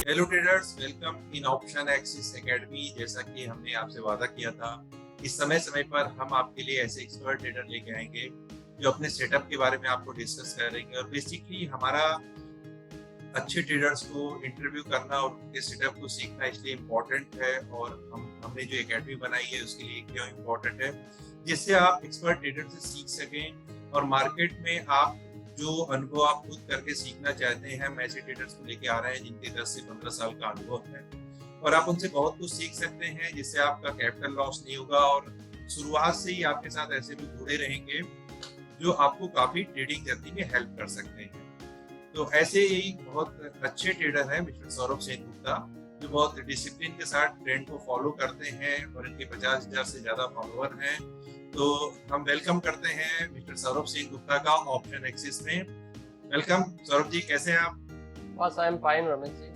Hello traders, welcome in option axis academy. जैसा कि हमने आपसे वादा किया था, इस समय समय पर हम आपके लिए ऐसे एक्सपर्ट ट्रेडर लेके आएंगे जो अपने सेटअप के बारे में आपको डिस्कस करेंगे। और बेसिकली हमारा अच्छे ट्रेडर्स को इंटरव्यू करना और उनके सेटअप को सीखना इसलिए इम्पोर्टेंट है, और हमने जो एकेडमी बनाई है उसके लिए क्यों इम्पोर्टेंट है, जिससे आप एक्सपर्ट ट्रेडर से सीख सकें और मार्केट में आप जो अनुभव आप खुद करके सीखना चाहते हैं। हम ऐसे ट्रेडर्स को लेके आ रहे हैं जिनके 10 से 15 साल का अनुभव है, और आप उनसे बहुत कुछ सीख सकते हैं, जिससे आपका कैपिटल लॉस नहीं होगा। और शुरुआत से ही आपके साथ ऐसे लोग जुड़े रहेंगे जो आपको काफी ट्रेडिंग जर्नी में हेल्प कर सकते हैं। तो ऐसे ही बहुत अच्छे ट्रेडर हैं मिस्टर सौरभ सेन गुप्ता, जो बहुत डिसिप्लिन के साथ ट्रेंड को फॉलो करते हैं और इनके 50,000 से ज्यादा फॉलोअर हैं। तो हम वेलकम करते हैं मिस्टर सौरभ सेन गुप्ता का ऑप्शन एक्सिस में। वेलकम सौरभ जी, कैसे हैं आप? बस I am fine Ramesh ji,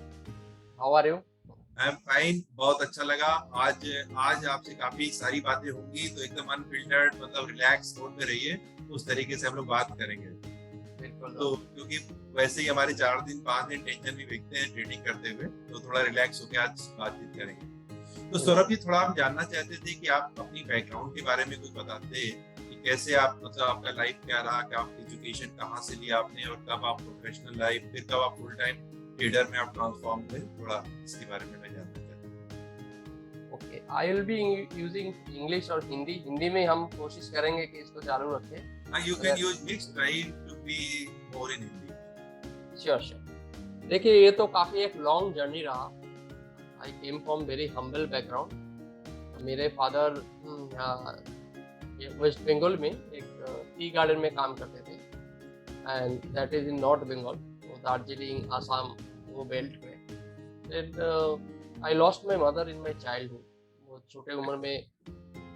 how are you? I am fine, बहुत अच्छा लगा। आज आज आपसे काफी सारी बातें होंगी, तो एकदम अनफिल्टर्ड, मतलब रिलैक्स मोड में रहिए, उस तरीके से हम लोग बात करेंगे। बिल्कुल। तो क्योंकि वैसे ही हमारे 4 दिन 5 दिन टेंशन में बीतते हैं ट्रेडिंग करते हुए, तो थोड़ा रिलैक्स होकर आज बातचीत करेंगे। तो सौरभ जी, थोड़ा हम जानना चाहते थे कि आप अपनी बैकग्राउंड के बारे में कुछ बताते कि कैसे आप, मतलब आपका लाइफ क्या रहा, क्या आपकी एजुकेशन कहाँ से लिया आपने, और कब आप प्रोफेशनल लाइफ, फिर कब आप फुल टाइम ट्रेडर में आप ट्रांसफॉर्म हुए, थोड़ा इसके बारे में मैं जानना चाहता okay, I will be using English और हिंदी में हम कोशिश करेंगे कि इसको चालू रखें। हूँ। You can use mix, try to be more in Hindi. Sure sure. देखिए, ये तो काफ़ी एक लॉन्ग जर्नी रहा। I came from very humble background. मेरे फादर वेस्ट बंगाल में एक टी गार्डन में काम करते थे, and that is in North Bengal, Darjeeling Assam, वो बेल्ट में। Then I lost my mother in my childhood. बहुत छोटे उम्र में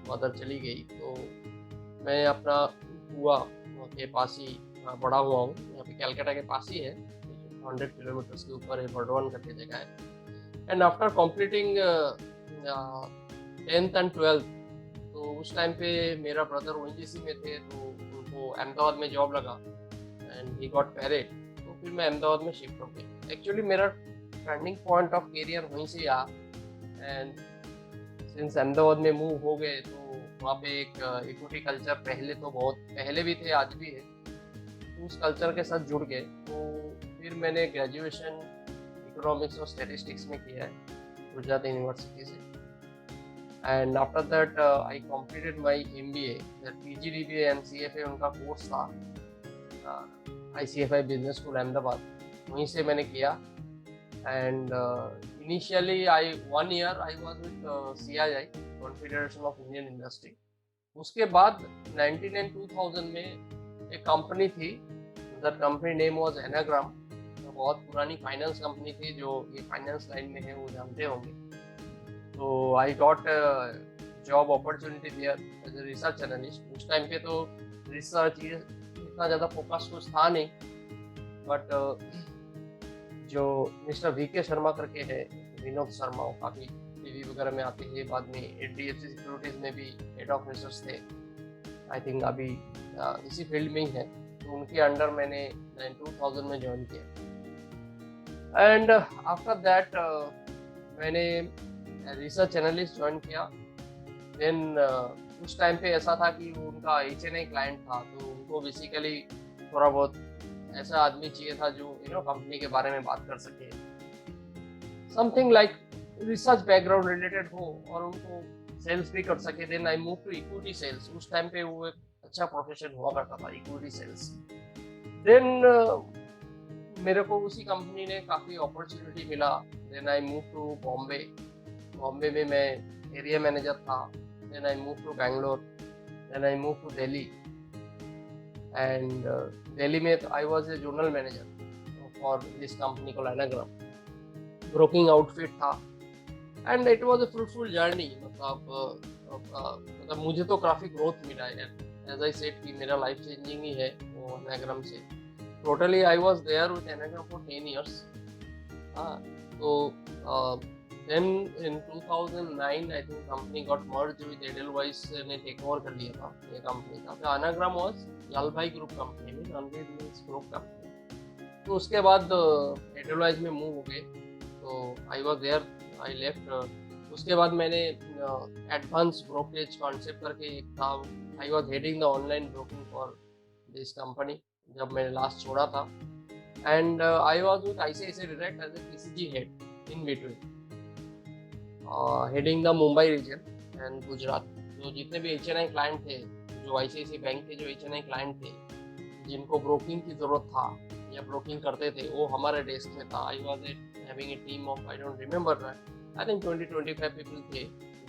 मदर चली गई, तो मैं अपना बुआ के पास ही बड़ा हुआ हूँ। यहाँ पे कैलकाटा के पास ही है, 100 किलोमीटर्स के ऊपर है, बर्डवान करके जगह है। And after completing 10th and 12th, तो उस टाइम पे मेरा ब्रदर ओएनजीसी में थे, तो उनको अहमदाबाद में जॉब लगा एंड ही गॉट मैरिड। तो फिर मैं अहमदाबाद में शिफ्ट हो गया। एक्चुअली मेरा टर्निंग पॉइंट ऑफ करियर वहीं से आ, एंड सिंस अहमदाबाद में मूव हो गए, तो वहाँ पे एक इक्विटी कल्चर पहले तो बहुत पहले भी थे, आज भी है, तो उस कल्चर के साथ जुड़ गए। तो फिर मैंने ग्रेजुएशन इकोनॉमिक्स और स्टैटिस्टिक्स में किया है गुजरात यूनिवर्सिटी से। And after that I completed my MBA, PGDBA and CFA उनका कोर्स था, आईसीएफआई बिजनेस स्कूल अहमदाबाद, वहीं से मैंने किया। And initially I 1 year I was with CII, Confederation of Indian Industry. उसके बाद 192000 में एक कंपनी थी, that company name was Anagram. बहुत पुरानी फाइनेंस कंपनी थी, जो ये फाइनेंस लाइन में है वो जानते होंगे। तो I got job opportunity there as a research analyst. उस टाइम पे तो रिसर्च ये इतना ज़्यादा फोकस कुछ था नहीं, बट जो मिस्टर वीके शर्मा करके है, विनोद शर्मा, वो काफ़ी टीवी वगैरह में आते थे। बाद में एचडीएफसी सिक्योरिटीज़ में भी हेड ऑफ रिसर्च थे, आई थिंक अभी इसी फील्ड में ही है। तो उनके अंडर मैंने 2000 में ज्वाइन किया। एंड आफ्टर दैट मैंने रिसर्च एनालिस्ट ज्वाइन किया। देन उस टाइम पे ऐसा था कि उनका HNI क्लाइंट था, तो उनको बेसिकली थोड़ा बहुत ऐसा आदमी चाहिए था जो कंपनी के बारे में बात कर सके, something like research background related हो, और उनको सेल्स भी कर सके। Then I move to equity sales. उस टाइम पे वो एक अच्छा प्रोफेशन हुआ करता था, इक्विटी सेल्स। देन मेरे को उसी कंपनी ने काफ़ी अपॉर्चुनिटी मिला। Then I move to Bombay. Bombay में मैं एरिया मैनेजर था। Then I move to Bangalore. Then I move to Delhi, and Delhi में I was a zonal manager for this company called Anagram. Broking outfit था, and it was a fruitful journey. मतलब मुझे तो काफ़ी growth मिला है। एज आई सेड कि मेरा लाइफ चेंजिंग ही है वो एनाग्राम से। Totally I was there with Anagram for 10 years। तो then in 2009 I think company got merge with Edelweiss ने टेक ओवर कर लिया था ये कंपनी का। तो Anagram was Lalbhai group company में, रणवीर मिल्स ग्रुप कंपनी। तो उसके बाद एडलवाइस में मूव हो गए। तो I was there, I left. उसके बाद मैंने एडवांस ब्रोकरेज कॉन्सेप्ट करके एक था, I was heading the online broking for this company जब मैंने लास्ट छोड़ा था। And I was with ICICI direct as a PCG head in between, heading the Mumbai region and Gujarat. जो जितने भी HNI क्लाइंट थे, जो ICICI बैंक के जो HNI क्लाइंट थे जिनको ब्रोकिंग की ज़रूरत था या ब्रोकिंग करते थे, वो हमारे डेस्क में था। I was having a team of, I don't remember, I think 20-25 people थे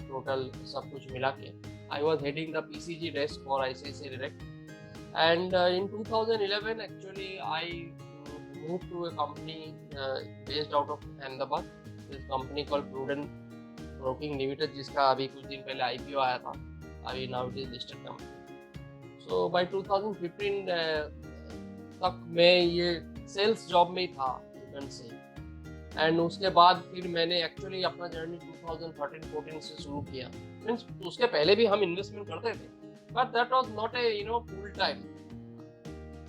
टोटल, सब कुछ मिला के। आई was heading the PCG desk for ICICI direct. And in 2011 actually I moved to a company based out of Ahmedabad, this company called Prudent Broking Limited, जिसका अभी कुछ दिन पहले IPO आया था, अभी now it is listed company। So by 2015 तक मैं ये सेल्स जॉब में ही था प्रूडेंट से। एंड उसके बाद फिर मैंने एक्चुअली अपना जर्नी 2013-14 से शुरू किया। मीन्स उसके पहले भी हम इन्वेस्टमेंट करते थे, but that was not a full time.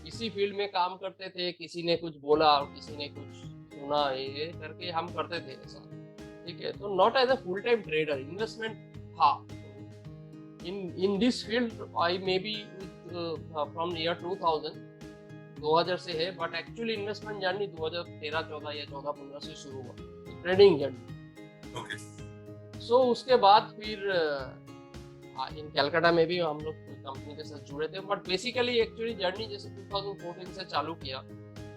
इसी फील्ड में काम करते थे, किसी ने कुछ बोला, किसी ने कुछ सुना, ये करके हम करते थे ऐसा, ठीक है। तो not as a full time trader, investment था in this field. I may be from year 2000 से है, बट एक्चुअली इन्वेस्टमेंट जर्नी 2013-14 या 14-15 से शुरू हुआ, ट्रेडिंग जर्नी। सो उसके बाद फिर इन कलकत्ता में भी हम लोग कंपनी के साथ जुड़े थे, बट बेसिकली एक्चुअली जर्नी जैसे 2014 से चालू किया।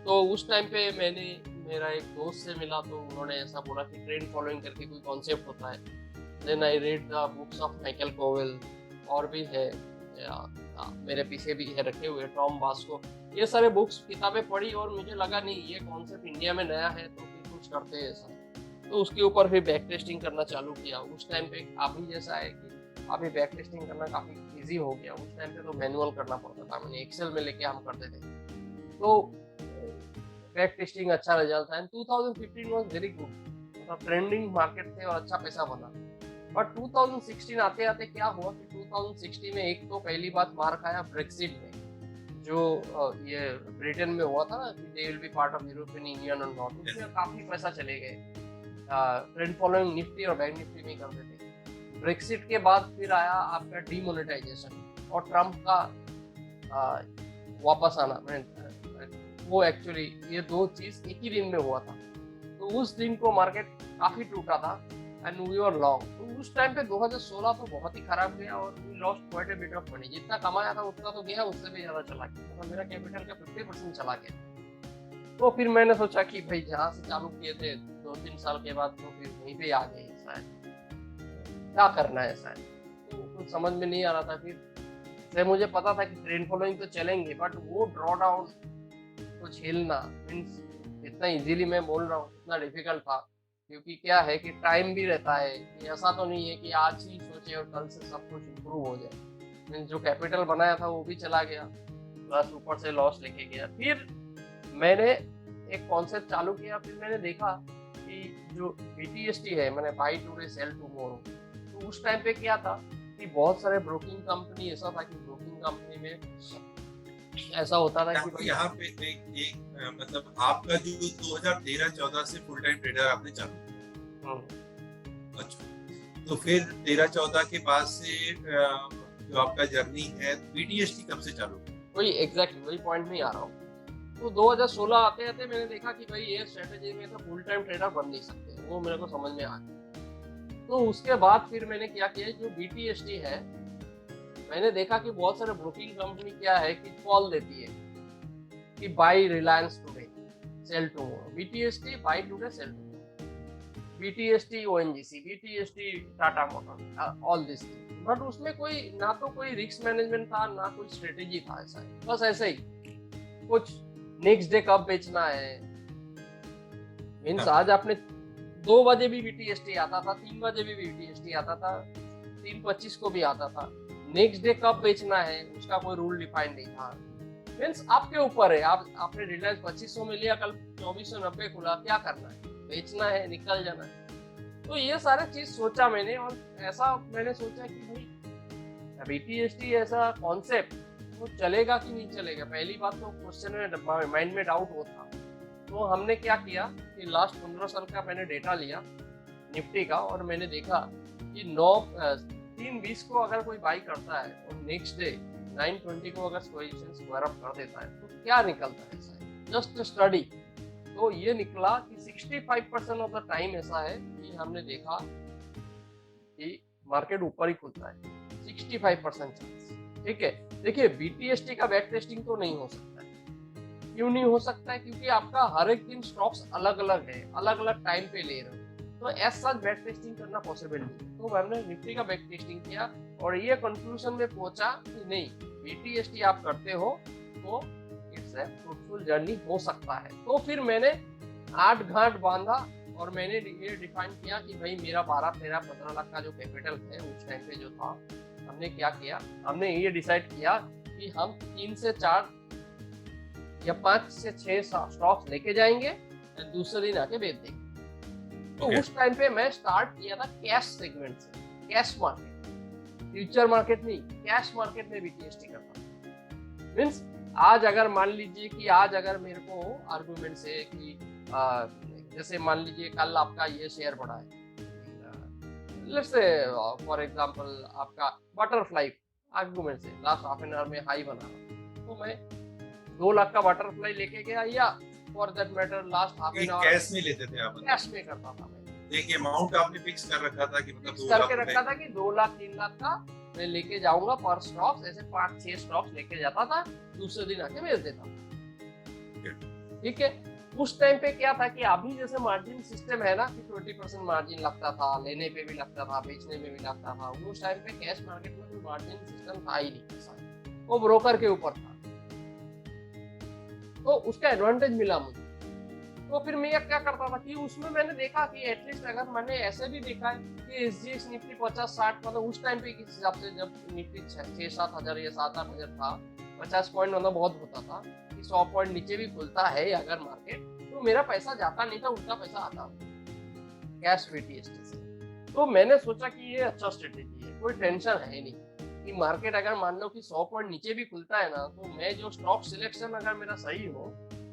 तो उस टाइम पे मैंने मेरा एक दोस्त से मिला, तो उन्होंने ऐसा बोला कि ट्रेंड फॉलोइंग करके कोई कॉन्सेप्ट होता है। Then I read the books of Michael Covel, और भी है मेरे पीछे भी है रखे हुए, टॉम बास्को, ये सारे बुक्स किताबें पढ़ी और मुझे लगा नहीं ये कॉन्सेप्ट इंडिया में नया है, तो फिर कुछ करते हैं ऐसा। तो उसके ऊपर फिर बैक टेस्टिंग करना चालू किया। उस टाइम पे अभी जैसा है कि अभी बैक टेस्टिंग करना काफ़ी इजी हो गया, उस टाइम पे तो मैनुअल करना पड़ता था, मैंने एक्सेल में लेके हम करते थे। तो बैक टेस्टिंग अच्छा रिजल्ट था। एंड 2015 वाज वेरी गुड, मतलब ट्रेंडिंग मार्केट थे और अच्छा पैसा बना। बट 2016 आते आते क्या हुआ कि 2016 में एक तो पहली बात मार खाया ब्रेक्सिट में, जो ये ब्रिटेन में हुआ था ना, they will be part of European union और नॉट, उसमें काफ़ी पैसा चले गए। ट्रेंड फॉलोइंग निफ्टी और बैंक निफ्टी में करते थे। ब्रेक्सिट के बाद फिर आया आपका डीमोनेटाइजेशन और ट्रम्प का वापस आना, वो एक्चुअली ये दो चीज एक ही दिन में हुआ था। तो उस दिन को मार्केट काफी टूटा था एंड वी वर लॉन्ग। तो उस टाइम पे 2016 तो बहुत ही खराब गया और we lost quite a bit of money. जितना कमाया था उतना तो गया, उससे भी ज्यादा चला गया, तो मेरा कैपिटल का 50% चला गया। तो फिर मैंने सोचा कि भाई जहाँ से चालू किए थे 2-3 साल के बाद, तो फिर वहीं पे आ गए, शायद क्या करना है शायद, तो कुछ समझ में नहीं आ रहा था। फिर से मुझे पता था कि ट्रेंड फॉलोइंग तो चलेंगे, बट वो ड्रॉ डाउन तो झेलना मीन्स इतना इजीली मैं बोल रहा हूँ, इतना डिफिकल्ट था। क्योंकि क्या है कि टाइम भी रहता है, कि ऐसा तो नहीं है कि आज ही सोचे और कल से सब कुछ इम्प्रूव हो जाए। मीन्स जो कैपिटल बनाया था वो भी चला गया, प्लस ऊपर से लॉस लेके गया। फिर मैंने एक कॉन्सेप्ट चालू किया, फिर मैंने देखा कि जो BTST है, मैंने बाई टुडे सेल टुमारो, तो उस टाइम पे क्या था कि बहुत सारे ब्रोकिंग कंपनी, ऐसा था कि ब्रोकिंग कंपनी में ऐसा होता था कि यहाँ पे एक मतलब आपका जो 2013-14 से फुल टाइम ट्रेडर आपने चालू किया, अच्छा, तो फिर 13-14 के बाद से जो आपका जर्नी है BTST कब से चालू किया? वही एग्जैक्टली वही पॉइंट में आ रहा हूँ। तो 2016 आते आते मैंने देखा कि भाई ये स्ट्रेटेजी में तो फुल टाइम ट्रेडर बन नहीं सकते, वो मेरे को समझ में आ गया। तो उसके बाद फिर मैंने क्या किया, जो BTST है, मैंने देखा कि बहुत सारे ब्रोकिंग कंपनी क्या है कि कॉल देती है कि buy Reliance today sell tomorrow, BTST buy today sell tomorrow, BTST ONGC, BTST Tata motor, all this. But उसमें कोई ना तो कोई रिस्क मैनेजमेंट था, ना कोई स्ट्रेटेजी था, ऐसा है बस ऐसे ही कुछ नेक्स्ट डे कब बेचना है। मीन्स आज आपने 2 बजे भी BTST आता था, 3 बजे भी BTST आता था, 3:25 को भी आता था। नेक्स्ट डे कब बेचना है उसका कोई रूल डिफाइन नहीं था। मीन्स आपके ऊपर है, आपने रिलायंस 2500 में लिया, कल 2490 खुला, क्या करना है, बेचना है, निकल जाना है। तो ये सारे चीज सोचा मैंने, और ऐसा मैंने सोचा कि भाई BTST ऐसा कॉन्सेप्ट वो चलेगा कि नहीं चलेगा। पहली बात तो क्वेश्चन में माइंड में डाउट होता, तो हमने क्या किया कि लास्ट 15 साल का मैंने डेटा लिया निफ्टी का, और मैंने देखा कि 3:20 को अगर कोई बाई करता है और नेक्स्ट डे 9:20 को अगर पोजीशन स्क्वायर अप कर देता है तो क्या निकलता है ऐसा है, जस्ट स्टडी। तो ये निकला कि 65% ऑफ द टाइम ऐसा है कि हमने देखा कि मार्केट ऊपर ही खुलता है, 65% चांस। ठीक है, देखिए बीटीएसटी का बैक टेस्टिंग तो नहीं हो सकता है। क्यों नहीं हो सकता है? क्योंकि आपका हर एक दिन स्टॉक्स अलग अलग है, अलग अलग टाइम पे ले रहे हो, तो ऐसा बैक टेस्टिंग करना पॉसिबल नहीं है। तो हमने निफ्टी का बैक टेस्टिंग किया और ये कंक्लूजन में पहुंचा कि नहीं, बीटीएसटी आप करते हो तो इट्स ए फ्रूटफुल जर्नी हो सकता है। तो फिर मैंने 8 घाट बांधा और मैंने ये डिफाइन किया कि भाई मेरा 12, 13, 15 लाख का जो कैपिटल है उस टाइम पे जो था, हमने क्या किया, हमने ये डिसाइड किया कि हम 3 से 4 या 5 से 6 स्टॉक्स लेके जाएंगे और दूसरे दिन आके बेच देंगे। तो उस टाइम पे मैं स्टार्ट किया था कैश सेगमेंट से, कैश मार्केट, फ्यूचर मार्केट नहीं, कैश मार्केट में बीटीएसटी करता था। मीन्स आज अगर मान लीजिए कि आज अगर मेरे को आर्गुमेंट से कि जैसे मान लीजिए कल आपका ये शेयर बढ़ा है, लेट्स से फॉर एग्जांपल आपका बटरफ्लाई आर्गुमेंट से लास्ट हाफ एन आवर में हाई बना रहा, तो मैं 2 लाख का बटरफ्लाई लेके गया, या for that matter last half an our cash में लेते थे आप? कैश में करता था मैं। एक अमाउंट आपने फिक्स कर रखा था कि मतलब 2 करके लाख रखा था कि 2 लाख 3 लाख का मैं लेके जाऊंगा पर स्टॉक्स, ऐसे 5-6 स्टॉक्स लेके जाता था, दूसरे दिन आके बेच देता था। ठीक है, उस टाइम पे क्या था कि अभी जैसे मार्जिन सिस्टम है ना कि 20% मार्जिन लगता था, लेने पे भी लगता था, बेचने में भी लगता था। उस टाइम पे कैश मार्केट में कोई मार्जिन सिस्टम था ही नहीं, वो ब्रोकर के ऊपर था, तो उसका एडवांटेज मिला मुझे। तो फिर मैं क्या करता था कि उसमें मैंने देखा कि एटलीस्ट अगर मैंने ऐसे भी देखा है कि एसजीएक्स निफ्टी 50-60, मतलब उस टाइम पे किस हिसाब से जब निफ्टी 6-7 हजार या 7-8 हजार था, 50 पॉइंट मतलब बहुत होता था कि 100 पॉइंट नीचे भी खुलता है अगर मार्केट, तो मेरा पैसा जाता नहीं था, उल्टा पैसा आता कैश बीटीएसटी से। तो मैंने सोचा कि ये अच्छा स्ट्रेटेजी है, कोई टेंशन है नहीं कि मार्केट अगर मान लो कि 100 पॉइंट नीचे भी खुलता है ना, तो मैं जो स्टॉक सिलेक्शन अगर मेरा सही हो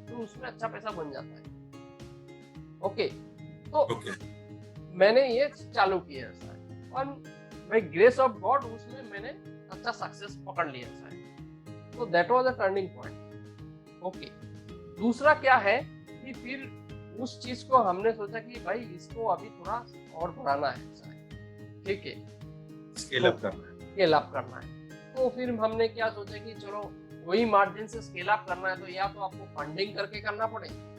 तो उसमें अच्छा पैसा बन जाता है। ओके, तो मैंने ये चालू किया सर, और बाय ग्रेस ऑफ गॉड उसमें मैंने अच्छा सक्सेस पकड़ लिया सर। तो that was a turning point. Okay, दूसरा क्या है कि फिर उस चीज को हमने सोचा कि भाई इसको अभी थोड़ा और बढ़ाना है सर। ठीक है, स्केल अप करना है, स्केल अप करना है। तो फिर हमने क्या सोचा कि चलो वही मार्जिन से स्केल अप करना है, तो या तो आपको फंडिंग करके करना पड़ेगा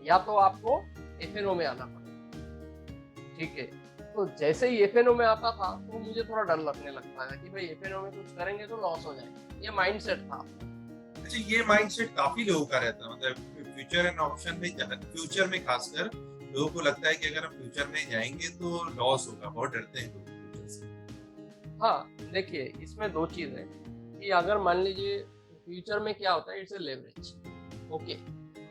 या तो आपको एफएनओ में आना पड़ेगा। ठीक है, तो जैसे ही एफएनओ में आता था तो मुझे थोड़ा डर लगने लगता है कि भाई एफएनओ में कुछ करेंगे तो लॉस हो जाएगा, ये माइंडसेट था। अच्छा, ये माइंडसेट काफी लोगों का रहता है, मतलब फ्यूचर एंड ऑप्शन में, फ्यूचर में खासकर लोगों को लगता है कि अगर हम फ्यूचर में जाएंगे तो लॉस होगा, बहुत डरते हैं लोग फ्यूचर से। हाँ, देखिए इसमें 2 चीज है कि अगर मान लीजिए फ्यूचर में क्या होता है, इट्स ए लेवरेज। ओके,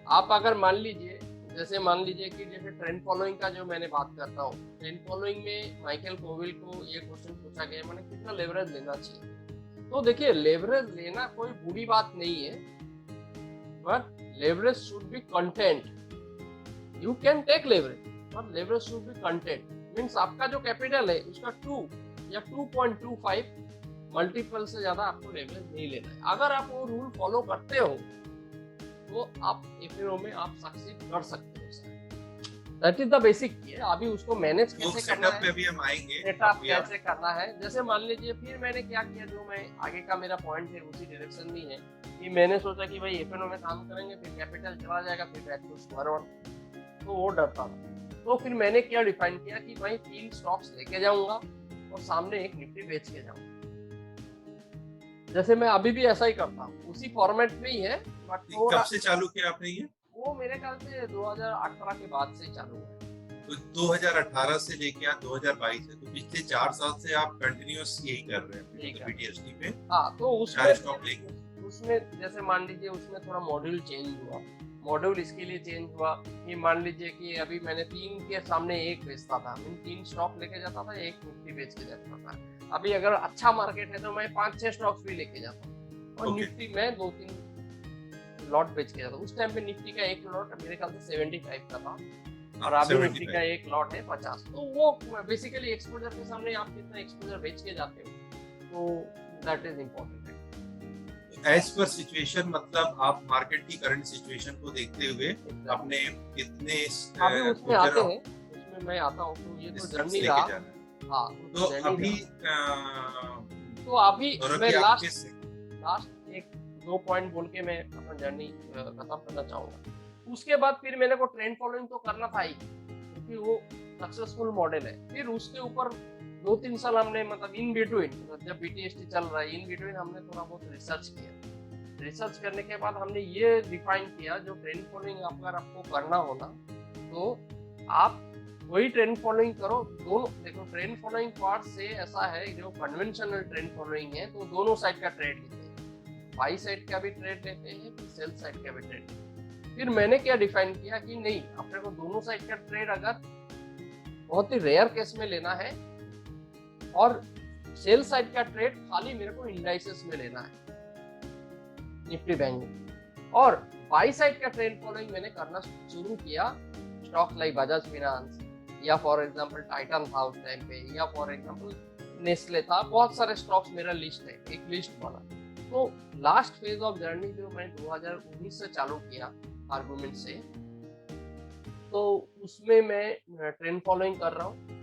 आप अगर मान लीजिए जैसे कि ट्रेंड फॉलोइंग का जो मैंने बात करता हूँ, ट्रेंड फॉलोइंग में माइकल कोविल को ये क्वेश्चन पूछा गया मैंने कितना लेवरेज लेना चाहिए। तो देखिए लेवरेज लेना कोई बुरी बात नहीं है, but leverage should be content. You can take leverage but leverage should be content. Means आपका जो कैपिटल है उसका 2 या 2.25 मल्टीपल से ज्यादा आपको लेवरेज नहीं लेना है। अगर आप वो रूल फॉलो करते हो तो आप एफएनओ में आप सक्सीड कर सकते हो sir. That is the basic है। अभी उसको मैनेज कैसे करना है, पे भी हम आएंगे, सेटअप कैसे करना है। जैसे मान लीजिए फिर मैंने क्या किया, जो मैं आगे का मेरा पॉइंट है उसी डायरेक्शन में है कि मैंने सोचा कि भाई एफएनओ में काम करेंगे फिर कैपिटल चला जाएगा, फिर बैक टू स्क्वायर वन, तो वो डरता था। तो फिर मैंने क्या डिफाइन किया कि भाई 3 स्टॉक्स लेके जाऊंगा और सामने एक निफ्टी बेच के जाऊंगा। जैसे मैं अभी भी ऐसा ही करता हूँ, उसी फॉर्मेट में ही है। बट कब से चालू किया आपने ये? वो मेरे ख्याल से 2018 के बाद से चालू है। तो 2018 से लेके आप 2022 है, तो पिछले 4 साल से आप कंटिन्यूअस यही कर रहे हैं बीटीएसटी पे। हाँ, तो उसमें जैसे मान लीजिए उसमें थोड़ा मॉड्यूल चेंज हुआ। मॉड्यूल इसके लिए चेंज हुआ कि मान लीजिए कि अभी मैंने 3 के सामने 1 बेचता था, 3 स्टॉक लेके जाता था, 1 निफ्टी बेच के जाता था। अभी अगर अच्छा मार्केट है तो मैं 5-6 स्टॉक्स भी लेके जाता हूँ और निफ्टी में 2-3 लॉट बेच के जाता हूँ। उस टाइम पे निफ्टी का एक लॉट मेरे ख्याल से 75 का था और हाँ, अभी निफ्टी 75। का एक लॉट है 50। तो वो बेसिकली एक्सपोजर के सामने आप कितना एक्सपोजर बेच के जाते हो, तो दैट इज इम्पोर्टेंट है। एज पर सिचुएशन, मतलब आप मार्केट की करंट सिचुएशन को देखते हुए अपने कितने अभी उसमें आते हैं, उसमें मैं आता हूँ। तो ये तो जर्नी रहा। लेके जाना है। हाँ, तो जर्नी अभी रहा। तो अभी मैं लास्ट एक दो पॉइंट बोल के मैं अपना जर्नी खत्म करना चाहूंगा। उसके बाद फिर मेरे को ट्रेंड फॉलोइंग तो करना था ही, क्योंकि वो सक्सेसफुल मॉडल है। फिर उसके ऊपर 2-3 साल हमने मतलब इन बिटवीन, जब बीटीएसटी चल रहा है, इन बिटवीन हमने थोड़ा बहुत रिसर्च किया। रिसर्च करने के बाद हमने ये डिफाइन किया, जो ट्रेंड फॉलोइंग अगर आपको करना हो ना, तो आप वही ट्रेंड फॉलोइंग करो। दोनों देखो, ट्रेंड फॉलोइंग पार्ट से ऐसा है, जो कन्वेंशनल ट्रेंड फॉलोइंग है तो दोनों साइड का ट्रेड लेते हैं, बाई साइड का भी ट्रेड लेते हैं, फिर सेल साइड का भी ट्रेड लेते हैं। फिर मैंने क्या डिफाइन किया कि नहीं, अपने को दोनों साइड का ट्रेड अगर बहुत ही रेयर केस में लेना है, और सेल साइड का ट्रेड खाली मेरे को इंडाइसेस में लेना है, निफ्टी बैंक में। और बाई साइड का ट्रेंड फॉलोइंग मैंने करना शुरू किया स्टॉक्स लाइक बजाज फाइनेंस, या फॉर एग्जांपल टाइटन था उस टाइम पे, या फॉर एग्जांपल नेस्ले था। बहुत सारे स्टॉक्स मेरा लिस्ट है, एक लिस्ट बना। तो लास्ट फेज ऑफ जर्नी जो मैं 2019 से चालू किया आर्गुमेंट से, तो उसमें मैं ट्रेंड फॉलोइंग कर रहा हूँ।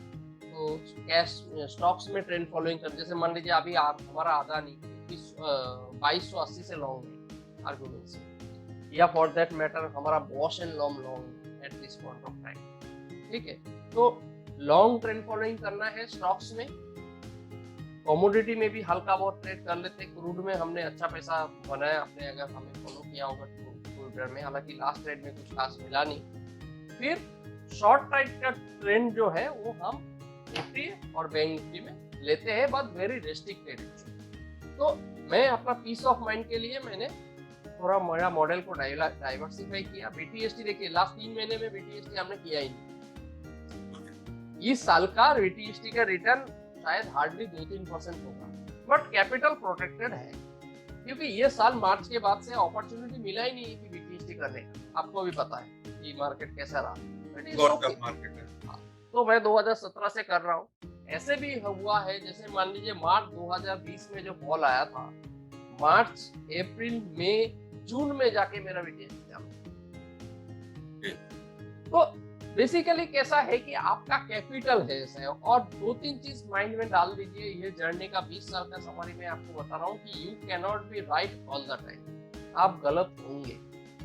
तो कैश स्टॉक्स में ट्रेंड फॉलोइंग कर, जैसे मान लीजिए अभी आप हमारा अदानी 2280 से लॉन्ग है आर्गुमेंट से, या फॉर दैट मैटर हमारा Bosch and long at this point of time. ठीक है, तो लॉन्ग ट्रेंड फॉलोइंग करना है स्टॉक्स में। कमोडिटी में भी हल्का बहुत ट्रेड कर लेते हैं। क्रूड में हमने अच्छा पैसा बनाया, आपने अगर हमें फॉलो किया होगा ट्विटर में, हालांकि लास्ट ट्रेड में कुछ खास मिला नहीं। फिर शॉर्ट ट्रेड का ट्रेंड जो है वो हम निफ्टी और बैंक निफ्टी में लेते हैं, बट वेरी रेस्ट्रिक्टेड। तो मैं अपना पीस ऑफ माइंड के लिए मैंने थोड़ा मेरा मॉडल को डाइवर्सिफाई किया। बीटीएसटी देखिए, लास्ट 3 महीने में बीटीएसटी हमने किया ही नहीं। इस साल का बीटीएसटी का रिटर्न शायद हार्डली 2-3% होगा, बट कैपिटल प्रोटेक्टेड है, क्योंकि ये साल मार्च के बाद से अपॉर्चुनिटी मिला ही नहीं कि बीटीएसटी करने का। आपको भी पता है कि मार्केट कैसा रहा, मार्केट है। तो मैं 2017 से कर रहा हूँ। ऐसे भी हुआ है, जैसे मान लीजिए मार्च 2020 में जो फॉल आया था, मार्च, अप्रैल, मई, जून में जाके मेरा बीटीएसटी चालू। तो बेसिकली कैसा है कि आपका कैपिटल है ऐसा, और 2-3 चीज माइंड में डाल दीजिए। ये जर्नी का 20 साल का सफर मैं आपको बता रहा हूँ कि you can not be right all the time, आप गलत होंगे।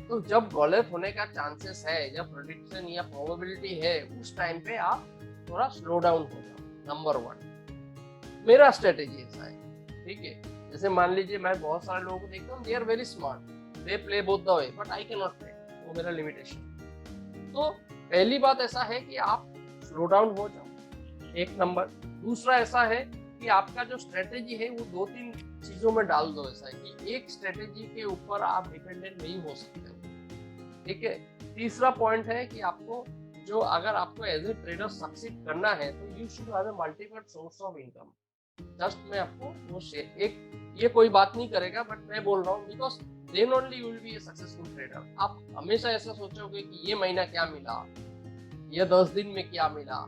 तो जब गलत होने का चांसेस है, जब प्रेडिक्शन या प्रोबेबिलिटी है, उस टाइम पे आप थोड़ा स्लो डाउन हो जाओ। नंबर 1 मेरा स्ट्रेटेजी ऐसा है। ठीक है, जैसे मान लीजिए मैं बहुत सारे लोगों को देखता हूँ, they are very smart, they play both the way, but I can not play, वो मेरा लिमिटेशन। तो पहली बात ऐसा है कि आप स्लो डाउन हो जाओ, एक नंबर। दूसरा ऐसा है कि आपका जो स्ट्रेटेजी है वो 2-3 चीजों में डाल दो। ऐसा है कि एक स्ट्रेटेजी के ऊपर आप डिपेंडेंट नहीं हो सकते हो। ठीक है, तीसरा पॉइंट है कि आपको जो, अगर आपको एज ए ट्रेडर सक्सीड करना है, तो you should have a multiple source of income. Just मैं आपको वो एक, ये कोई बात नहीं करेगा, बट मैं बोल रहा हूँ because then only you will be a successful trader. आप हमेशा ऐसा सोचोगे कि ये महीना क्या मिला, ये 10 दिन में क्या मिला,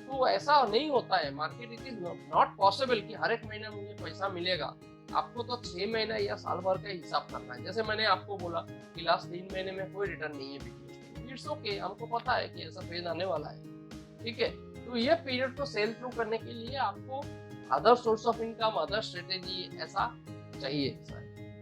तो ऐसा नहीं होता है market. It is not possible कि हर एक महीना मुझे पैसा मिलेगा। आपको तो 6 महीना या साल भर का हिसाब करना है। जैसे मैंने आपको बोला कि लास्ट 3 महीने में कोई रिटर्न नहीं है बीटीएसटी, इट्स ओके, हमको पता है कि ऐसा फेज आने वाला है। ठीक है, तो ये पीरियड को सेल थ्रू करने के लिए आपको other source of income, other strategy ऐसा चाहिए।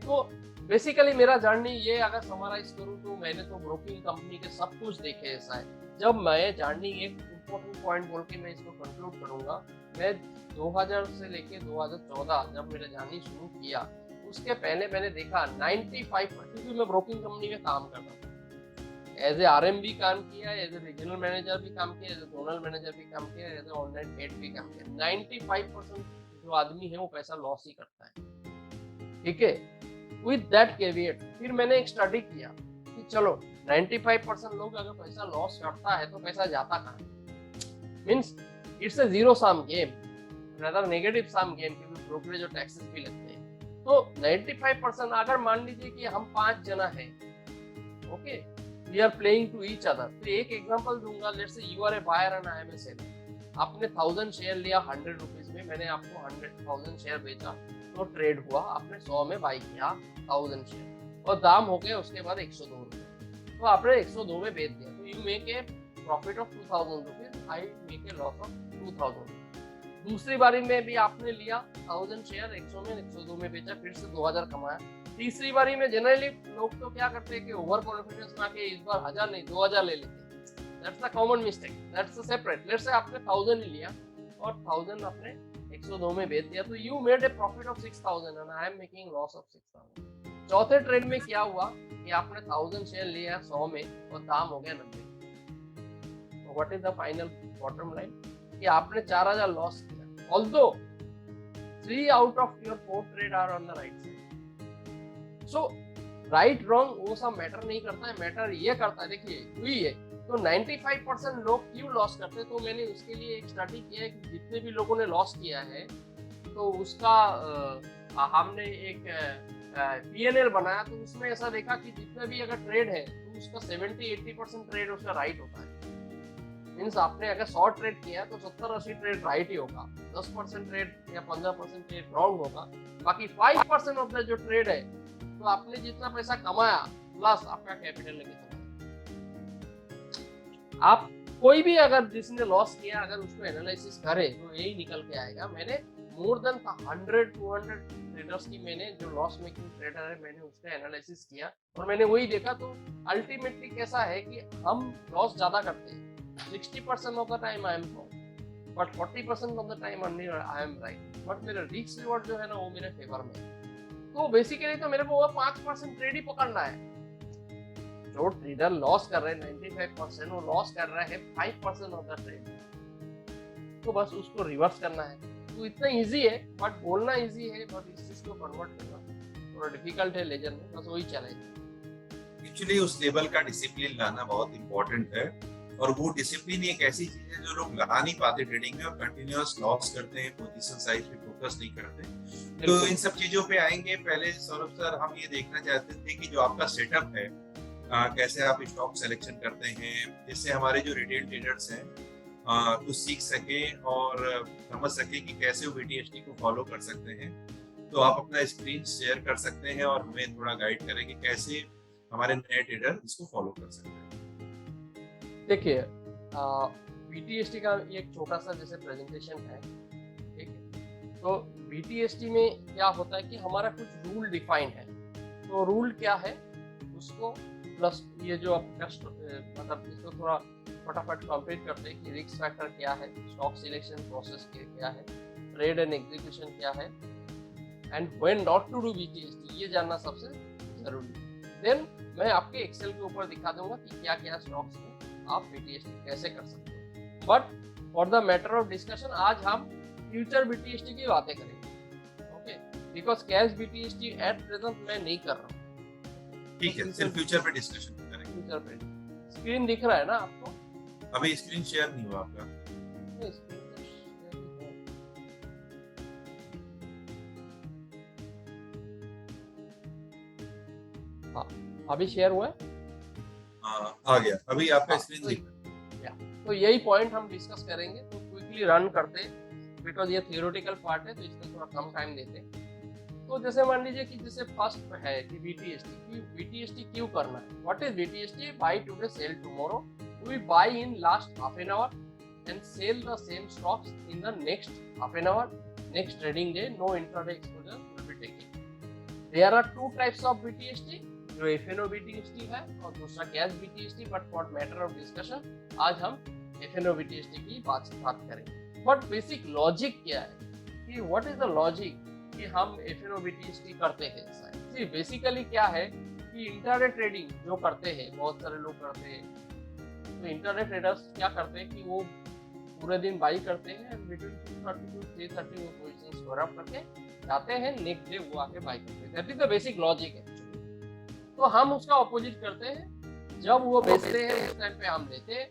तो बेसिकली मेरा जर्नी ये अगर समराइज करूँ, तो मैंने तो ब्रोकिंग कंपनी के सब कुछ देखे। ऐसा है, जब मैं जर्नी, एक इम्पोर्टेंट पॉइंट बोल के मैं इसको कंक्लूड करूंगा, मैं 2000 से लेके 2014 जब मैंने जर्नी शुरू किया, उसके पहले मैंने देखा 95, क्योंकि मैं ब्रोकिंग कंपनी में काम करता था, एज ए RM भी काम किया, एज ए रीजनल मैनेजर भी काम किया, एज ए जोनल मैनेजर भी काम किया, एज ए ऑनलाइन हेड भी काम किया। 95% जो आदमी है वो पैसा लॉस ही करता है। ठीक है, विद दैट कैविएट फिर मैंने एक स्टडी किया कि चलो 95% लोग अगर पैसा लॉस करता है तो पैसा जाता कहाँ है। Means it's a zero sum game, rather negative sum game, क्योंकि ब्रोकरेज और टैक्सेस भी लगते हैं। तो 95% अगर मान लीजिए कि हम 5 जना हैं, okay, we are playing to each other. तो एक एग्जांपल दूंगा, let's say you are a buyer and I am a seller. आपने 1000 शेयर लिया 100 रुपीज में, मैंने आपको 100,000 शेयर बेचा, तो ट्रेड हुआ, आपने 100 में बाई किया 1000 शेयर और दाम हो गए उसके बाद 102 रुपये, तो आपने 102 में बेच दिया, तो you make a profit of 2000 rupees, I make a loss of 2000। दूसरी बारी में भी आपने लिया 1000 शेयर 100 में 102 में बेचा, फिर से 2000 कमाया। तीसरी बारी में जनरली लोग तो क्या करते हैं कि ओवर कॉन्फिडेंस में आके इस बार 1000 नहीं 2000 ले लेते हैं। That's the common mistake, that's separate. Let's say आपने 1000 ही लिया और 1000 आपने 102 में बेच दिया, तो you made a profit of 6000 and I am making loss of 6000। चौथे ट्रेड में क्या हुआ कि आपने 1000 शेयर लिया 100 में और दाम हो गया 90। What is the final bottom line कि आपने 4000 लॉस किया, although 3 out of your 4 trade are on the right side। so right wrong वो सब मैटर नहीं करता है, मैटर ये करता है, देखिए हुई है तो 95% लोग क्यों लॉस करते हैं। तो मैंने उसके लिए एक स्टडी किया है कि जितने भी लोगों ने लॉस किया है तो उसका हमने एक PNL बनाया, तो उसमें ऐसा देखा कि जितने भी अगर ट्रेड है तो उसका 70-80% ट्रेड उसका राइट होता है। मीन्स आपने अगर 100 ट्रेड किया तो 70-80 ट्रेड राइट ही होगा, 10% ट्रेड या 15% ट्रेड रॉन्ग होगा, बाकी 5% ऑफ द जो ट्रेड है तो आपने जितना पैसा कमाया प्लस आपका कैपिटल लेके चला। आप कोई भी अगर जिसने लॉस किया अगर उसको एनालिसिस करे तो यही निकल के आएगा। मैंने मोर देन 100-200 ट्रेडर्स की मैंने जो लॉस मेकिंग ट्रेडर है मैंने उसका एनालिसिस किया और मैंने वही देखा, तो अल्टीमेटली कैसा है कि हम लॉस ज्यादा करते हैं। 60% of the time I am wrong, but 40% of the time only I am right, but मेरा रिस्क रिवॉर्ड जो है ना वो मेरे फेवर में है। तो बेसिकली तो मेरे को वो 5% ट्रेड ही पकड़ना है। जो ट्रेडर लॉस कर रहे हैं 95% वो लॉस कर रहा है 5% ऑफ द ट्रेड, तो बस उसको रिवर्स करना है। तो इतना इजी है, बट बोलना इजी है, बट इस चीज को कन्वर्ट करना थोड़ा डिफिकल्ट है लेजर में, बस वही चैलेंज। एक्चुअली उस लेवल का डिसिप्लिन लाना बहुत इंपॉर्टेंट है, और वो डिसिप्लिन एक ऐसी चीज है जो लोग ला नहीं पाते ट्रेडिंग में और कंटिन्यूअस लॉस करते हैं, पोजीशन साइज पे फोकस नहीं करते। तो इन सब चीजों पे आएंगे। पहले सौरभ सर हम ये देखना चाहते थे कि जो आपका सेटअप है कैसे आप स्टॉक सिलेक्शन करते हैं, जिससे हमारे जो रिटेल ट्रेडर्स हैं कुछ सीख सके और समझ सके कि कैसे वो BTST को फॉलो कर सकते हैं। तो आप अपना स्क्रीन शेयर कर सकते हैं और हमें थोड़ा गाइड करेंगे कैसे हमारे नए ट्रेडर इसको फॉलो कर सकते हैं। देखिए BTST का एक छोटा सा जैसे प्रेजेंटेशन है, ठीक है। तो BTST में क्या होता है कि हमारा कुछ रूल डिफाइन है। तो रूल क्या है उसको प्लस ये जो आप जस्ट मतलब इसको थोड़ा फटाफट कंप्लीट करते हैं कि रिस्क फैक्टर क्या है, स्टॉक सिलेक्शन प्रोसेस क्या है, ट्रेड एंड एग्जीक्यूशन क्या है, and when not to do BTST ये जानना सबसे जरूरी है। देन मैं आपके एक्सेल के ऊपर दिखा दूंगा कि क्या क्या स्टॉक्स में आप BTST कैसे कर सकते हो। But for the matter of discussion आज हम फ्यूचर BTST की बातें करेंगे, okay, because cash BTST at present मैं नहीं कर रहा हूँ। ठीक है, सिर्फ फ्यूचर पे डिस्कशन करेंगे। फ्यूचर पे स्क्रीन दिख रहा है ना आपको? अभी स्क्रीन शेयर नहीं हुआ आपका। हाँ अभी शेयर हुआ है, आ गया अभी आपका स्क्रीन दिख रहा है। तो यही पॉइंट हम डिस्कस करेंगे, तो क्विकली रन करते बिकॉज ये थियोरेटिकल पार्ट है तो इसमें थोड़ा कम टाइम देते। तो जैसे मान लीजिए कि जैसे फर्स्ट है कि BTST क्यों करना है। What is BTST? Buy today sell tomorrow. We buy in last half an hour and sell the same stocks in the next half an hour, next trading day. No intraday exposure will be taking. There are two types of BTST, जो FNO BTST है और दूसरा cash BTST। But for matter of discussion आज हम FNO BTST की बात करेंगे। But basic logic क्या है कि व्हाट इज द लॉजिक कि हम FNO BTST करते हैं। बेसिकली क्या है कि इंटरडे ट्रेडिंग जो करते हैं बहुत सारे लोग करते हैं, तो इंटरडे ट्रेडर्स क्या करते हैं कि वो पूरे दिन बाई करते हैं, बिटवीन 230 to 330 वो पोजीशंस कवर अप करके जाते हैं, नेक्स्ट डे वो आके बाई करते हैं। That is the basic logic है। तो हम उसका अपोजिट करते हैं, जब वो बेचते हैं उस टाइम पे हम लेते हैं।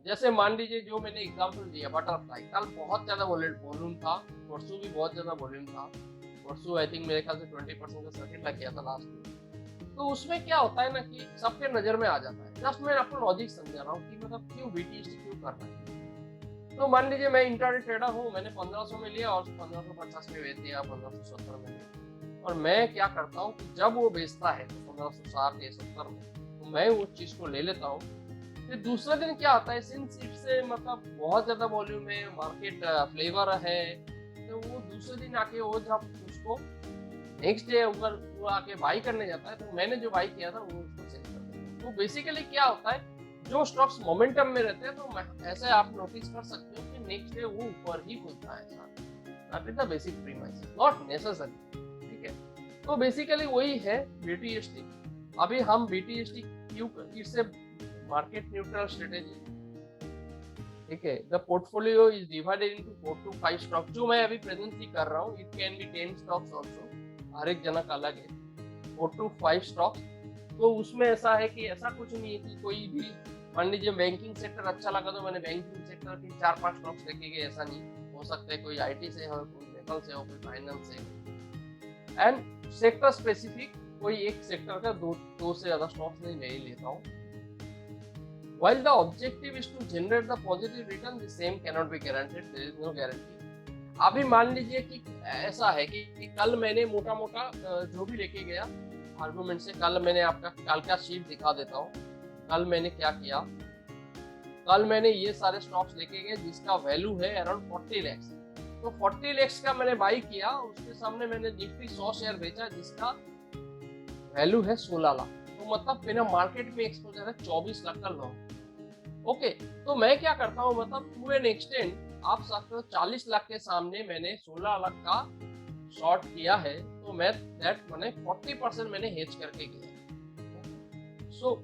जैसे मान लीजिए जो मैंने एग्जांपल दिया बटरफ्लाई, कल बहुत ज्यादा वॉल्यूम था, परसों भी बहुत ज्यादा वॉल्यूम था। परसों आई थिंक मेरे ख्याल से 20% का सर्किट लग गया था लास्ट में। तो उसमें क्या होता है ना कि सबके नजर में आ जाता है। जस्ट मैं आपको लॉजिक समझा रहा हूँ कि मतलब क्यों बीटीएसटी क्यों करना है। तो मान लीजिए मैं इंट्राडे ट्रेडर हूँ, मैंने 1500 में लिया और 1550 में बेच दिया, 1570 में लिया। और मैं क्या करता हूँ कि जब वो बेचता है 1560 या 70 में, तो मैं वो चीज को ले लेता हूँ। फिर दूसरे दिन क्या आता है, सिंस इससे मतलब बहुत ज्यादा वॉल्यूम है, मार्केट फ्लेवर है, तो वो दूसरे दिन आके वो जब उसको नेक्स्ट डे ऊपर वो आके बाई करने जाता है, तो मैंने जो बाई किया था वो उसको सेल कर देता है। तो बेसिकली क्या होता है, जो स्टॉक्स मोमेंटम में रहते हैं, तो ऐसे आप नोटिस कर सकते हो कि नेक्स्ट डे वो ऊपर ही खुलता है। That is the basic premise, not necessary. ठीक है, तो बेसिकली वही है बीटीएसटी। अभी हम बीटीएसटी क्यों, it's a market neutral strategy. ठीक है, the portfolio is divided into 4 to 5 stocks, जो मैं अभी प्रेजेंटली कर रहा हूँ। It can be 10 stocks also, हर एक जना का अलग है। 4 to 5 स्टॉक्स। तो उसमें ऐसा है कि ऐसा कुछ नहीं है कि कोई भी, मान लीजिए बैंकिंग सेक्टर अच्छा लगा तो मैंने बैंकिंग सेक्टर की 4-5 स्टॉक्स देखे गए, ऐसा नहीं हो सकता है। कोई आईटी से हो, कोई मेटल से हो, कोई फाइनेंस से हो। एंड सेक्टर स्पेसिफिक कोई एक सेक्टर का दो से ज्यादा स्टॉक्स नहीं मैं लेता हूँ। While the objective is to generate the positive return, the same cannot be guaranteed. There is no guarantee. अभी मान लीजिए कि ऐसा है कि कल मैंने मोटा मोटा जो भी लेके गया आर्गुमेंट से, कल मैंने आपका कल का शीट दिखा देता हूँ। कल मैंने क्या किया, कल मैंने ये सारे स्टॉक्स लेके गए जिसका वैल्यू है अराउंड 40 लैक्स। तो 40 लैक्स का मैंने बाई किया, उसके सामने मैंने निफ्टी 100 शेयर बेचा जिसका वैल्यू है 16 लाख। तो मतलब मेरा मार्केट में एक्सपोजर है 24 लाख का लॉन्ग। ओके, तो मैं क्या करता हूँ, मतलब टू एन एक्सटेंड आप सकते हो 40 लाख के सामने मैंने 16 लाख का शॉर्ट किया है, तो मैं दैट मैंने 40% मैंने हेज करके किया। सो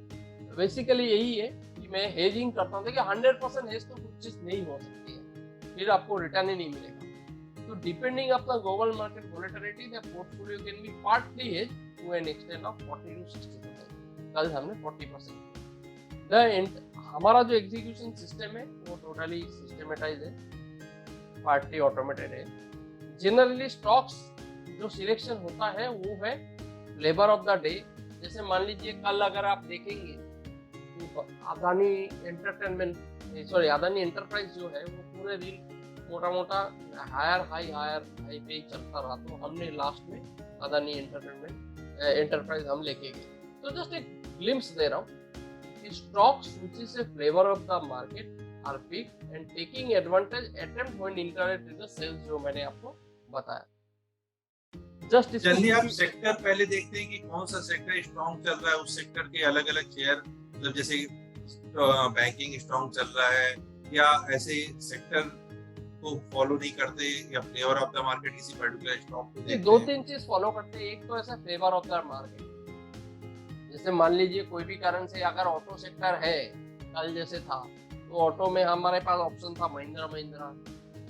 बेसिकली यही है कि मैं हेजिंग करता हूँ। देखिए 100% हेज तो कुछ चीज नहीं हो सकती है, फिर आपको रिटर्न ही नहीं मिलेगा। तो डिपेंडिंग अपना global market volatility, the portfolio can be partly hedge to an extend of 40 to 60%। कल हमने 40%। द हमारा जो एग्जीक्यूशन सिस्टम है वो टोटली सिस्टमेटाइज है, पार्टली ऑटोमेटेड है। जनरली स्टॉक्स जो सिलेक्शन होता है वो है फ्लेवर ऑफ द डे। जैसे मान लीजिए कल अगर आप देखेंगे तो अदानी अदानी एंटरप्राइज जो है वो पूरे दिन मोटा मोटा हायर हाई पे चलता रहा, तो हमने लास्ट में अदानी एंटरप्राइज हम लेके गए। तो जस्ट एक ग्लिम्स दे रहा हूँ। Stocks which is a flavor of the market are picked and taking advantage attempt when intraday trader sells, जो मैंने आपको बताया। जस्ट जल्दी आप सेक्टर पहले देखते हैं कि कौन सा सेक्टर स्ट्रॉन्ग चल रहा है, उस सेक्टर के अलग अलग शेयर, मतलब जैसे बैंकिंग स्ट्रॉन्ग चल रहा है, या ऐसे सेक्टर को फॉलो नहीं करते, या फ्लेवर ऑफ द मार्केट किसी पर्टिकुलर स्टॉक को देखते दो हैं। तीन चीज फॉलो करते हैं। एक तो ऐसा फ्लेवर ऑफ द मार्केट, जैसे मान लीजिए कोई भी कारण से अगर ऑटो सेक्टर है, कल जैसे था, तो ऑटो में हमारे पास ऑप्शन था महिंद्रा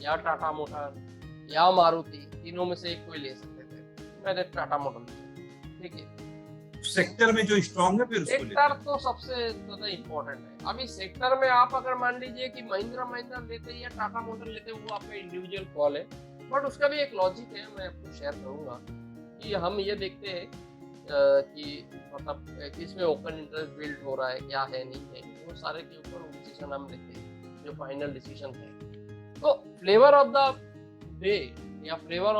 या टाटा मोटर या मारुति, तीनों में से एक कोई ले सकते थे। मैंने टाटा मोटर लिया। ठीक है, सेक्टर में जो स्ट्रॉन्ग है फिर उसको सेक्टर तो सबसे ज्यादा इम्पोर्टेंट है। अभी सेक्टर में आप अगर मान लीजिए कि महिंद्रा लेते या टाटा मोटर लेते, वो आपका इंडिविजुअल कॉल है, बट उसका भी एक लॉजिक है, मैं आपको शेयर करूंगा। कि हम ये देखते हैं कि मतलब इसमें ओपन इंटरेस्ट बिल्ड हो रहा है, क्या है नहीं है, वो सारे के ऊपर डिसीजन हम लेते हैं, जो फाइनल डिसीजन है। तो फ्लेवर ऑफ द डे या फ्लेवर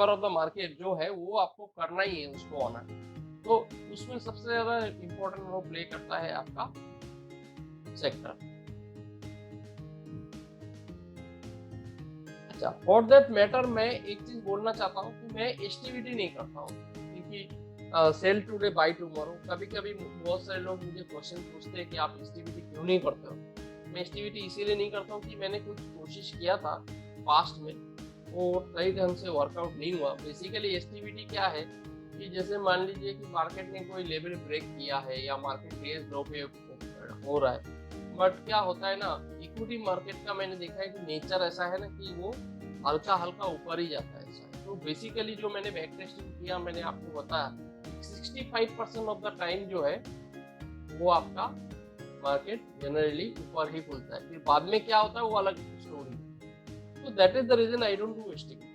ऑफ द मार्केट जो है वो आपको करना ही है, उसको आना। तो उसमें सबसे ज्यादा इम्पोर्टेंट रोल प्ले करता है आपका सेक्टर। अच्छा, फॉर दैट मैटर मैं एक चीज बोलना चाहता हूँ कि मैं एसटीवीटी नहीं करता हूँ, क्योंकि सेल टुडे बाय टुमारो। कभी कभी बहुत सारे लोग मुझे क्वेश्चन पूछते हैं कि आप एसटीवीटी क्यों नहीं करते हो। मैं एसटीवीटी इसीलिए नहीं करता हूँ कि मैंने कुछ कोशिश किया था पास्ट में, वो सही ढंग से वर्कआउट नहीं हुआ। बेसिकली एसटीवीटी क्या है कि जैसे मान लीजिए कि मार्केट ने कोई लेवल ब्रेक किया है या मार्केट रेज लो पे हो रहा है, बट क्या होता है ना, इक्विटी मार्केट का मैंने देखा है कि नेचर ऐसा है ना कि वो हल्का हल्का ऊपर ही जाता है। ऐसा तो बेसिकली जो मैंने बैक टेस्टिंग किया, मैंने आपको बताया 65% ऑफ द टाइम जो है वो आपका मार्केट जनरली ऊपर ही खुलता है। फिर बाद में क्या होता है वो अलग स्टोरी है। तो that is the reason I don't do STV.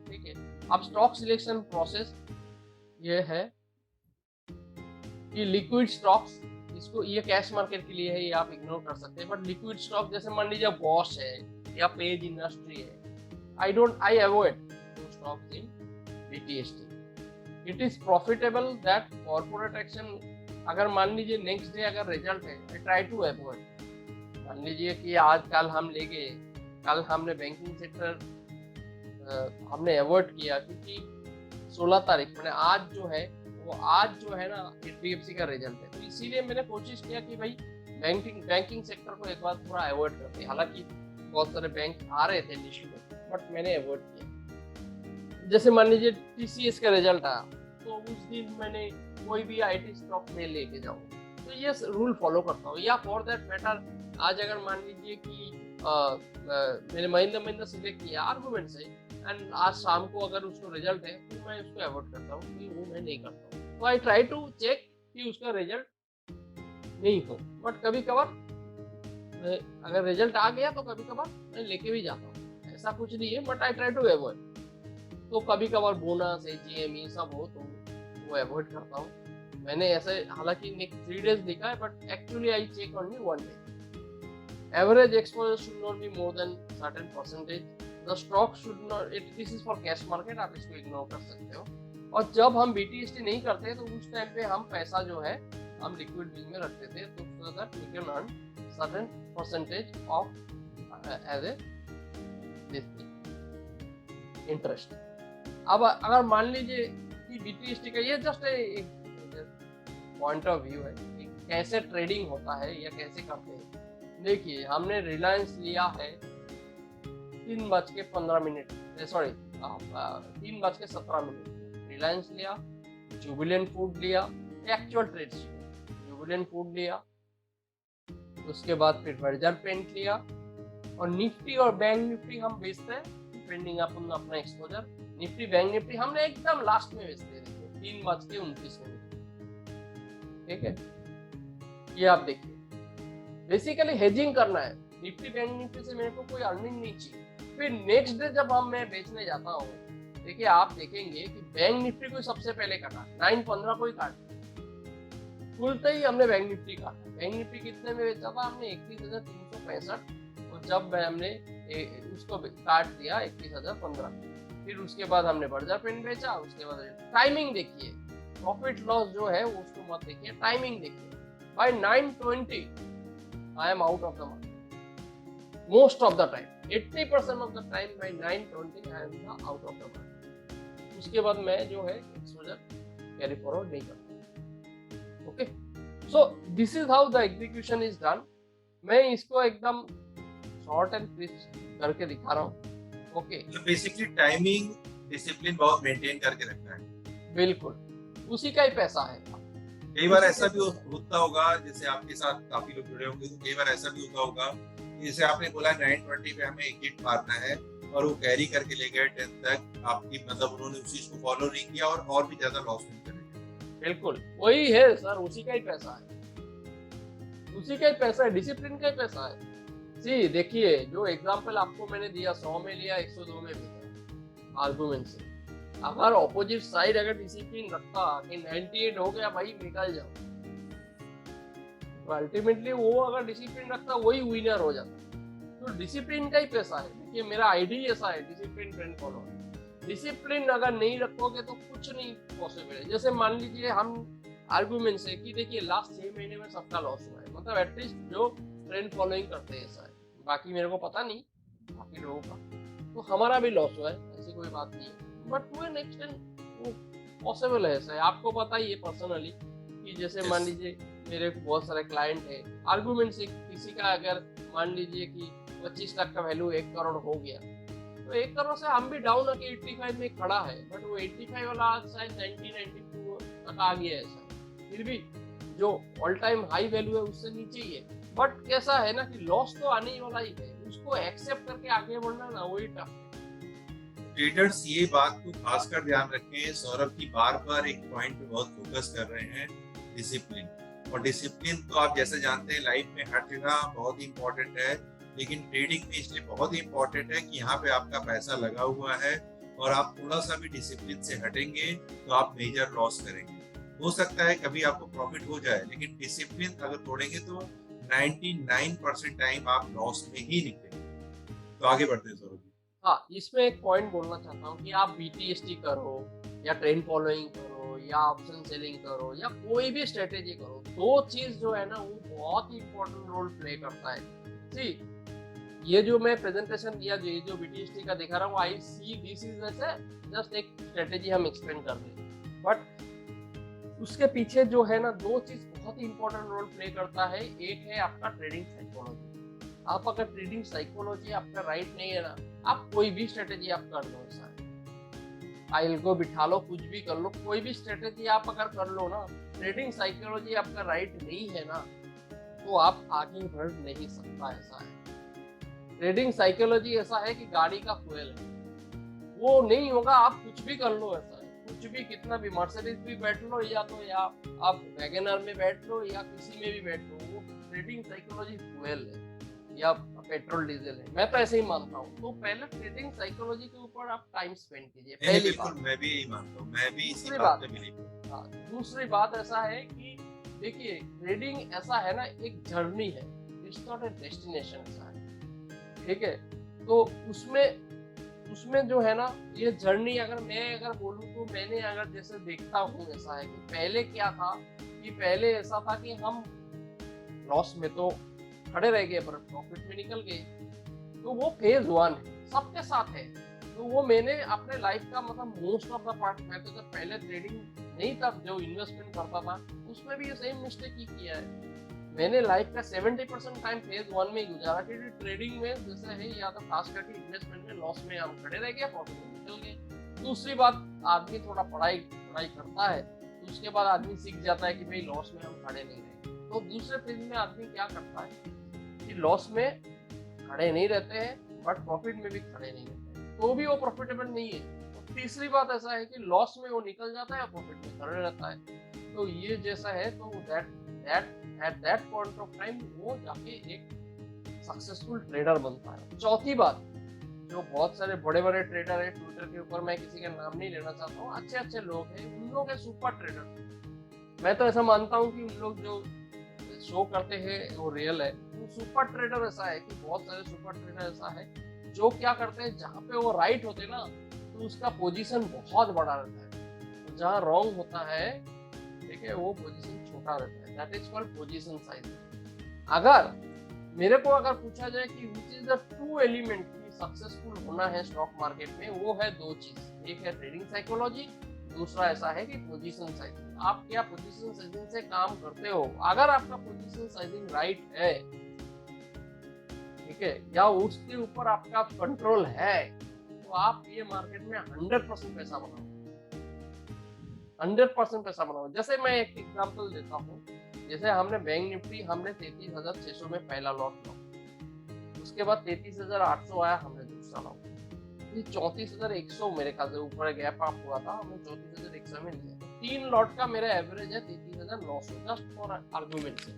ठीक है, अब स्टॉक सिलेक्शन प्रोसेस ये है कि लिक्विड स्टॉक्स, इसको ये कैश मार्केट के लिए है, ये आप इग्नोर कर सकते हैं, बट लिक्विड स्टॉक जैसे मान लीजिए बॉश है या पेज इंडस्ट्री है, आई अवॉइड दो stocks in BTST. It is profitable that corporate action, अगर मान लीजिए नेक्स्ट डे अगर रिजल्ट है, आई ट्राई टू अवॉइड. मान लीजिए कि आज कल हम ले गए, कल हमने बैंकिंग सेक्टर हमने अवॉइड किया क्योंकि 16 तारीख मैंने आज जो है वो आज जो है ना HDFC का रिजल्ट है, तो इसीलिए मैंने कोशिश किया कि भाई बैंकिंग सेक्टर को एक बार थोड़ा अवॉइड करते हैं. हालांकि बहुत सारे बैंक आ रहे थे लिस्ट में, बट मैंने अवॉइड किया. जैसे मान लीजिए TCS का रिजल्ट आया, तो उस दिन मैंने कोई भी IT स्टॉक में लेके जाऊँ, तो ये रूल फॉलो करता हूँ. या फॉर दैट मैटर आज अगर मान लीजिए कि मैंने महिंद्रा सिलेक्ट किया आर्गुमेंट से, एंड आज शाम को अगर उसको रिजल्ट है तो मैं उसको अवॉइड करता हूँ कि वो मैं नहीं करता हूँ. तो आई ट्राई टू चेक कि उसका रिजल्ट नहीं हो, बट कभी कभार अगर रिजल्ट आ गया तो कभी कभार मैं लेके भी जाता हूँ, ऐसा कुछ नहीं है, but I try to avoid. तो कभी कभार बोनस GME सब हो तो वो अवॉइड करता हूँ. मैंने ऐसे हालांकि नेक्स्ट 3 days लिखा है, but actually I check only 1 day. Average exposure should not be more than certain percentage. The stock should not. This is for cash market. आप इसको इग्नोर कर सकते हो. और जब हम BTST नहीं करते तो उस टाइम पे हम पैसा जो है हम लिक्विड बिल में रखते थे, तो so that we can earn certain percentage of as a this interest. अब अगर मान लीजिए कि BTST का ये जस्ट एक पॉइंट ऑफ व्यू है कि कैसे ट्रेडिंग होता है या कैसे करते हैं. देखिए हमने रिलायंस लिया है 3:15, सॉरी 3:17, रिलायंस लिया, जुबिलेंट फूड लिया, एक्चुअल ट्रेड्स, जुबिलेंट फूड लिया, उसके बाद फिर बर्जर पेंट लिया, और निफ्टी और बैंक निफ्टी हम बेचते हैं डिपेंडिंग अपन अपना एक्सपोजर. निफ्टी बैंक निफ्टी हमने एकदम लास्ट में बेचते हैं 3:29. ठीक है, ये आप देखिए बेसिकली हेजिंग करना है. निफ्टी बैंक निफ्टी से मेरे को कोई अर्निंग नहीं चाहिए. फिर नेक्स्ट डे जब मैं बेचने जाता हूँ, देखिए आप देखेंगे कि बैंक निफ्टी को सबसे पहले काटा, 9:15 को ही काटा, खुलते ही हमने बैंक निफ्टी काटा. बैंक निफ्टी कितने में बेचा था हमने? 31,365. और जब हमने उसको काट दिया 31,015. फिर उसके बाद हमने बर्जर पेन बेचा. उसके बाद टाइमिंग देखिए, प्रॉफिट लॉस जो है उसको मत देखिए, टाइमिंग देखिए. Buy 9:20 I am out of the market. Most of the time, 80% of the time by 9:20 I am out of the market. उसके बाद मैं जो है एक्सपोजर कैरी फॉरवर्ड नहीं करता. Okay, so this is how the execution is done. मैं इसको एकदम शॉर्ट एंड क्रिस्प करके दिखा रहा हूँ. ओके, तो बेसिकली टाइमिंग डिसिप्लिन बहुत मेंटेन करके रखना है. बिल्कुल उसी का ही पैसा है. कई बार ऐसा भी होता होगा, जैसे आपके साथ काफी लोग जुड़े होंगे, तो कई बार ऐसा भी होता होगा जैसे आपने बोला 9:20 पे हमें एक हिट मारना है और वो कैरी करके ले गए 10 तक, आपकी मतलब उन्होंने उस चीज को फॉलो नहीं किया और भी ज्यादा लॉस में चले गए. बिल्कुल वही है सर, उसी का ही पैसा है, उसी का ही पैसा है, डिसिप्लिन का ही पैसा है. जी देखिए, जो एग्जांपल आपको मैंने दिया 100 में लिया 102 में बेचा आर्गुमेंट से. अगर ऑपोजिट साइड अगर डिसिप्लिन रखता कि 98 हो गया भाई निकल जाओ, तो अल्टीमेटली वो अगर डिसिप्लिन रखता वही विनर हो जाता. तो डिसिप्लिन का ही पैसा है. देखिए मेरा आईडी ऐसा है, डिसिप्लिन ट्रेंड फॉलो. डिसिप्लिन अगर नहीं रखोगे तो कुछ नहीं पॉसिबल है. जैसे मान लीजिए हम आर्गुमेंट से कि देखिए लास्ट 6 महीने में सबका लॉस हुआ है, मतलब एटलीस्ट जो ट्रेंड फॉलोइंग करते हैं ऐसा है. बाकी मेरे को पता नहीं बाकी लोगों का, तो हमारा भी लॉस हुआ है, ऐसी कोई बात नहीं है. बट वो नेक्स्ट टाइम वो पॉसिबल है ऐसा है. आपको पता ही है पर्सनली कि जैसे मान लीजिए मेरे बहुत सारे क्लाइंट है, आर्गुमेंट से किसी का अगर मान लीजिए कि 25 लाख का वैल्यू 1 करोड़ हो गया, तो 1 करोड़ से हम भी डाउन आके 85 में खड़ा है, बट वो 85 वाला आज शायद 92 तक आ गया है. ऐसा फिर भी जो ऑल टाइम हाई वैल्यू है उससे नीचे ही है. बट कैसा है ना कि लॉस तो आने ही वाला ही है, उसको एक्सेप्ट करके आगे बढ़ना ना वही टफ है. ट्रेडर्स ये बात को खासकर ध्यान रखें. सौरभ की बार एक पॉइंट पे बहुत फोकस कर रहे हैं, डिसिप्लिन. और डिसिप्लिन तो आप जैसे जानते हैं लाइफ में हर जगह बहुत ही इंपॉर्टेंट है, लेकिन ट्रेडिंग में इसलिए बहुत ही इंपॉर्टेंट है कि यहाँ पे आपका पैसा लगा हुआ है और आप थोड़ा सा भी डिसिप्लिन से हटेंगे तो आप मेजर लॉस करेंगे. हो सकता है कभी आपको प्रॉफिट हो जाए, लेकिन डिसिप्लिन अगर तोड़ेंगे तो 99% टाइम आप लॉस में ही निकलेंगे। तो आगे बढ़ते हैं सौरभ जी। हाँ, इसमें एक पॉइंट बोलना चाहता हूँ कि आप बीटीएसटी करो या ट्रेंड फॉलोइंग करो या ऑप्शन सेलिंग करो या कोई भी स्ट्रेटेजी करो, दो चीज जो है ना वो बहुत ही इंपॉर्टेंट रोल प्ले करता है। सी, ये जो मैं प्रेजेंटेशन दिया, ये जो बीटीएसटी का दिखा रहा हूँ, आई सी दिस इज जस्ट एक स्ट्रेटेजी हम एक्सप्लेन कर रहे हैं, बट उसके पीछे जो है ना दो चीज बहुत ही इंपॉर्टेंट रोल प्ले करता है। एक है आपका ट्रेडिंग साइकोलॉजी। आप अगर ट्रेडिंग साइकोलॉजी आपका राइट नहीं है ना, आप कोई भी स्ट्रेटेजी आप कर लो, ऐसा आइल को बिठा लो, कुछ भी कर लो, कोई भी स्ट्रेटेजी आप अगर कर लो ना, ट्रेडिंग साइकोलॉजी आपका राइट नहीं है ना, तो आप आगे बढ़ नहीं सकता। ऐसा है, ट्रेडिंग साइकोलॉजी ऐसा है कि गाड़ी का फ्यूल है, वो नहीं होगा आप कुछ भी कर लो। ऐसा है, कुछ भी, कितना भी मर्सिडीज भी बैठ लो या तो या आप वैगनर में बैठ लो या किसी में भी बैठ लो, वो ट्रेडिंग साइकोलॉजी फ्यूल है या पेट्रोल डीजल है। मैं तो ऐसे ही मानता हूँ। तो पहले ट्रेडिंग साइकोलॉजी के ऊपर आप टाइम स्पेंड कीजिए, पहली बात। मैं भी यही मानता हूँ, मैं भी इसी दूसरी बात बात, पे बिलीव करता हूँ। हाँ, दूसरी बात ऐसा है कि देखिए, ट्रेडिंग ऐसा है ना, एक जर्नी है, इट्स नॉट ए डेस्टिनेशन। ऐसा है, ठीक है। तो उसमें उसमें जो है ना, ये जर्नी अगर बोलूँ तो मैंने अगर जैसे देखता हूँ, ऐसा है कि पहले क्या था, कि पहले ऐसा था कि हम लॉस में तो खड़े रह गए पर प्रॉफिट में निकल गए। तो वो फेज 1 है, सबके साथ है। तो वो मैंने अपने लाइफ का मतलब मोस्ट ऑफ द पार्ट, मैं तो जब पहले ट्रेडिंग नहीं था, जो इन्वेस्टमेंट करता था, उसमें भी ये सेम मिस्टेक ही किया है। मैंने लाइफ का 70% टाइम फेज 1 में ही गुजारा, क्योंकि ट्रेडिंग में जैसे है, या तो खास करके इन्वेस्टमेंट में लॉस में हम खड़े रह गए, प्रॉफिट में निकल गए। दूसरी बात, आदमी थोड़ा पढ़ाई करता है, तो उसके बाद आदमी सीख जाता है कि भाई लॉस में हम खड़े नहीं रहेंगे। तो दूसरे फेज में आदमी क्या करता है कि लॉस में खड़े नहीं रहते हैं, बट प्रॉफिट में भी खड़े नहीं रहते हैं, तो भी वो प्रॉफिटेबल नहीं है। तो तीसरी बात ऐसा है कि लॉस में वो निकल जाता है, प्रॉफिट में खड़े रहता है। तो ये जैसा है, तो at that point of time वो जाके एक सक्सेसफुल ट्रेडर बनता है। चौथी बात, जो बहुत सारे बड़े बड़े ट्रेडर है ट्विटर के ऊपर, मैं किसी का नाम नहीं लेना चाहता हूँ, अच्छे अच्छे लोग हैं, उन लोग है सुपर ट्रेडर। मैं तो ऐसा मानता हूँ कि उन लोग जो शो करते हैं वो रियल है। तो सुपर ट्रेडर ऐसा है कि बहुत सारे सुपर ट्रेडर ऐसा है जो क्या करते हैं, जहाँ पे वो राइट होते ना, तो उसका पोजीशन बहुत बड़ा रहता है, तो जहाँ रॉन्ग होता है, ठीक है, वो पोजीशन छोटा रहता है। That is called position size. अगर मेरे को अगर पूछा जाए कि which is the two element की सक्सेसफुल होना है स्टॉक मार्केट में, वो है दो चीज, एक है ट्रेडिंग साइकोलॉजी, दूसरा ऐसा है कि पोजीशन साइजिंग। आप क्या पोजीशन साइजिंग से काम करते हो? अगर आपका पोजीशन साइजिंग राइट है, ठीक है, या उसके ऊपर आपका कंट्रोल है, तो आप ये मार्केट में 100% पैसा बनाओ, 100% पैसा बनाओ। जैसे मैं एक एग्जांपल देता हूँ, जैसे हमने बैंक निफ्टी, हमने 33,600 में पहला लॉट लॉ, उसके बाद 33,800 आया, हमने दूसरा लॉट, 34,100 मेरे ख्याल से ऊपर गैप अप हुआ था, हमने 34,100 में लिया। 3 लॉट का मेरा एवरेज है 33,900, जस्ट फॉर आर्गुमेंट से।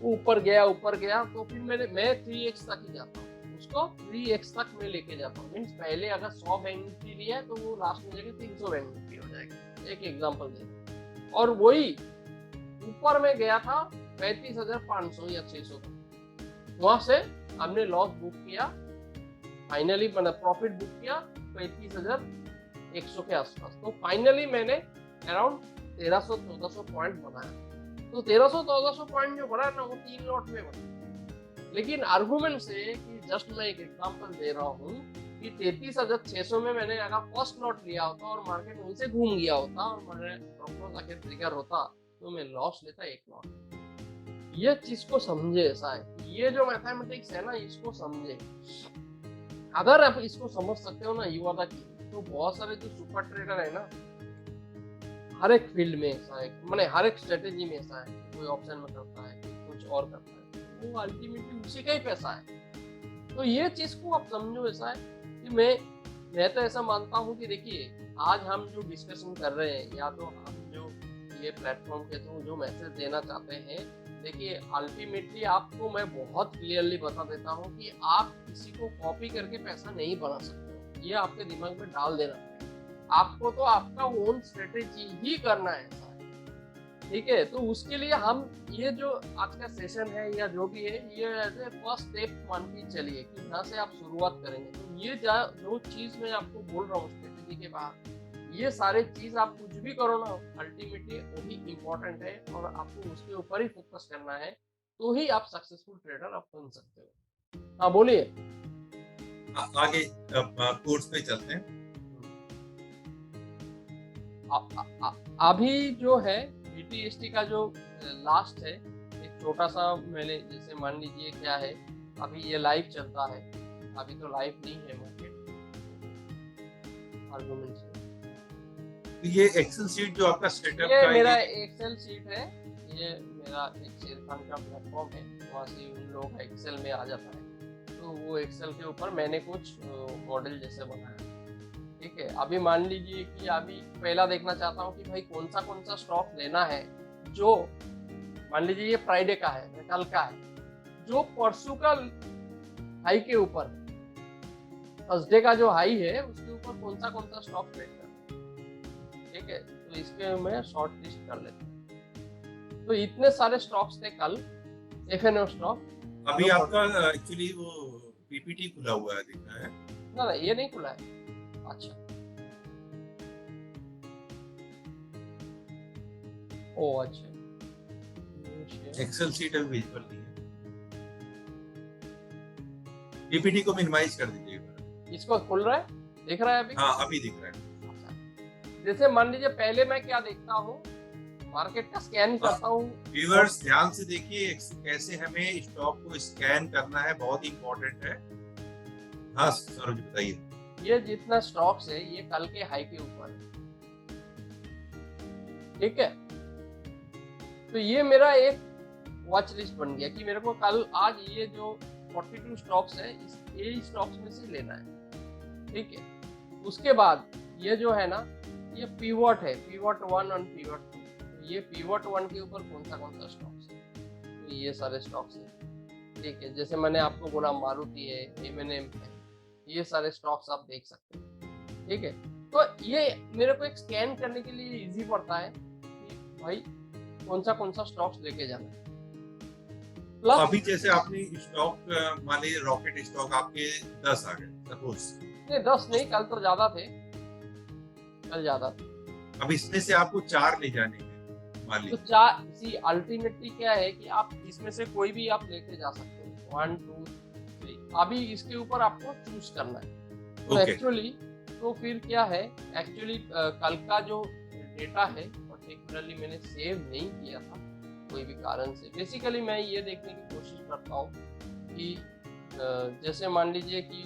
ऊपर गया, तो फिर मैं 3x तक ही जाता हूँ, उसको 3x तक मैं लेके जाता हूँ। मीन्स पहले अगर 100 बैंक निफ्टी लिया है, तो वो लास्ट में जाके 300 बैंक निफ्टी हो जाएगा, एक एग्जाम्पल दे। और वही ऊपर में गया था 35,500 या 600 तक, वहां से हमने लॉस बुक किया, फाइनली मैंने प्रॉफिट बुक किया 35,100 के आसपास। तो फाइनली मैंने अराउंड 1300-1400 पॉइंट बनाया। तो 1300-1400 पॉइंट जो बना ना, वो 3 लॉट में बना। लेकिन आर्गुमेंट से, कि जस्ट मैं एक एग्जांपल दे रहा हूँ, कि 33,600 में मैंने अगर फर्स्ट लॉट लिया होता और मार्केट वहीं से घूम गया होता और मैंने प्रॉफिट आके ट्रिगर होता, तो मैं लॉस लेता 1 लॉट। ये चीज को समझे। ऐसा है, ये जो मैथमेटिक्स है ना, इसको समझे। अगर आप इसको समझ सकते हो ना, यू आर द किंग। तो बहुत सारे जो सुपर ट्रेडर है ना, हर एक फील्ड में ऐसा है, माने हर एक स्ट्रेटेजी में ऐसा है, कोई ऑप्शन में करता है, कुछ और करता है, वो अल्टीमेटली उसी का ही पैसा है। तो ये चीज को आप समझो। ऐसा है कि मैं तो ऐसा मानता हूँ कि देखिए, आज हम जो डिस्कशन कर रहे हैं, या तो हम जो ये प्लेटफॉर्म के थ्रू जो मैसेज देना चाहते हैं, देखिए, अल्टीमेटली आपको मैं बहुत क्लियरली बता देता हूँ कि आप किसी को कॉपी करके पैसा नहीं बना सकते। ये आपके दिमाग में डाल देना पड़ेगा। आपको तो आपका ओन स्ट्रेटेजी ही करना है। ऐसा है, ठीक है, तो उसके लिए हम ये जो आज का सेशन है या जो भी है, ये एज ए फर्स्ट स्टेप मान के चलिए कि यहाँ से आप शुरुआत करेंगे। तो ये जो चीज मैं आपको बोल रहा हूँ स्ट्रेटेजी के बाहर, ये सारे चीज आप कुछ भी करो ना, अल्टीमेटली वही इम्पोर्टेंट है और आपको उसके ऊपर ही फोकस करना है, तो ही आप सक्सेसफुल ट्रेडर आप बन सकते हो। हाँ बोलिए। आगे कोर्स पे चलते हैं। अभी जो है BTST का जो लास्ट है, एक छोटा सा मैंने जैसे मान लीजिए क्या है, अभी ये लाइव चलता है, अभी तो लाइव नहीं है मार्केट आर्गुमेंट से। तो ये एक्सेल शीट जो आपका सेटअप ये का मेरा एक्सेल शीट है, ये मेरा एक शेरखान का प्लेटफॉर्म है, वहाँ से उन लोगों का एक्सेल में आ जाता है। तो वो एक्सेल के ऊपर मैंने कुछ मॉडल जैसे बनाया, ठीक है। अभी मान लीजिए कि अभी पहला देखना चाहता हूँ कि भाई कौन सा स्टॉक लेना है, जो मान लीजिए ये फ्राइडे का है, कल का है, जो परसों का हाई के ऊपर, थर्सडे का जो हाई है उसके ऊपर कौन सा स्टॉक ट्रेड करना, ठीक है। तो इसके मैं शॉर्ट लिस्ट कर लेता हूँ। तो इतने सारे स्टॉक्स थे कल, FNO स्टॉक। अभी आपका एक्चुअली वो PPT खुला हुआ है, दिख रहा है ना ये नहीं खुला है। अच्छा, ओ अच्छा, एक्सेल शीट अभी विजुअल नहीं है। PPT को मिनिमाइज कर दीजिएगा। इसको खुल रहा है, दिख रहा है अभी? हाँ अभी दिख रहा है। अच्छा, जैसे मान लीजिए पहले मैं क्या देखता हूँ, मार्केट का स्कैन करता हूँ। व्यूअर्स ध्यान से देखिए कैसे हमें स्टॉक को स्कैन करना है, बहुत ही इंपॉर्टेंट है। हाँ सरोज बताइए। ये जितना स्टॉक्स है ये कल के हाई के ऊपर है, ठीक है। तो ये मेरा एक वॉच लिस्ट बन गया कि मेरे को कल आज ये जो 42 स्टॉक्स है, ये स्टॉक्स में से लेना है, ठीक है। उसके बाद ये जो है ना, ये पिवट है, पिवट 1 और पिवट 2। तो ये पिवट 1 के ऊपर कौन सा स्टॉक्स है, तो ये सारे स्टॉक्स है, ठीक है। जैसे मैंने आपको बोला मारुति है, M&M है, ये सारे स्टॉक्स आप देख सकते हैं, ठीक है। तो ये मेरे को एक स्कैन करने के लिए इजी पड़ता है कि भाई कौन सा स्टॉक्स लेके जाना है। प्लस अभी जैसे आपने स्टॉक मान लीजिए रॉकेट स्टॉक आपके 10 आ गए सपोज। नहीं 10 नहीं, कल तो ज्यादा थे, कल ज्यादा थे। अब इसमें से आपको 4 ले जाने हैं मान लीजिए। तो 4 सी अल्टीमेटली क्या है कि आप इसमें से कोई भी आप लेके जा सकते हो, 1 2 3। अभी इसके ऊपर आपको चूज करना है। तो एक्चुअली तो फिर क्या है, एक्चुअली कल का जो डेटा है पर्टिकुलरली मैंने सेव नहीं किया था कोई भी कारण से। बेसिकली मैं ये देखने की कोशिश करता हूँ कि जैसे मान लीजिए कि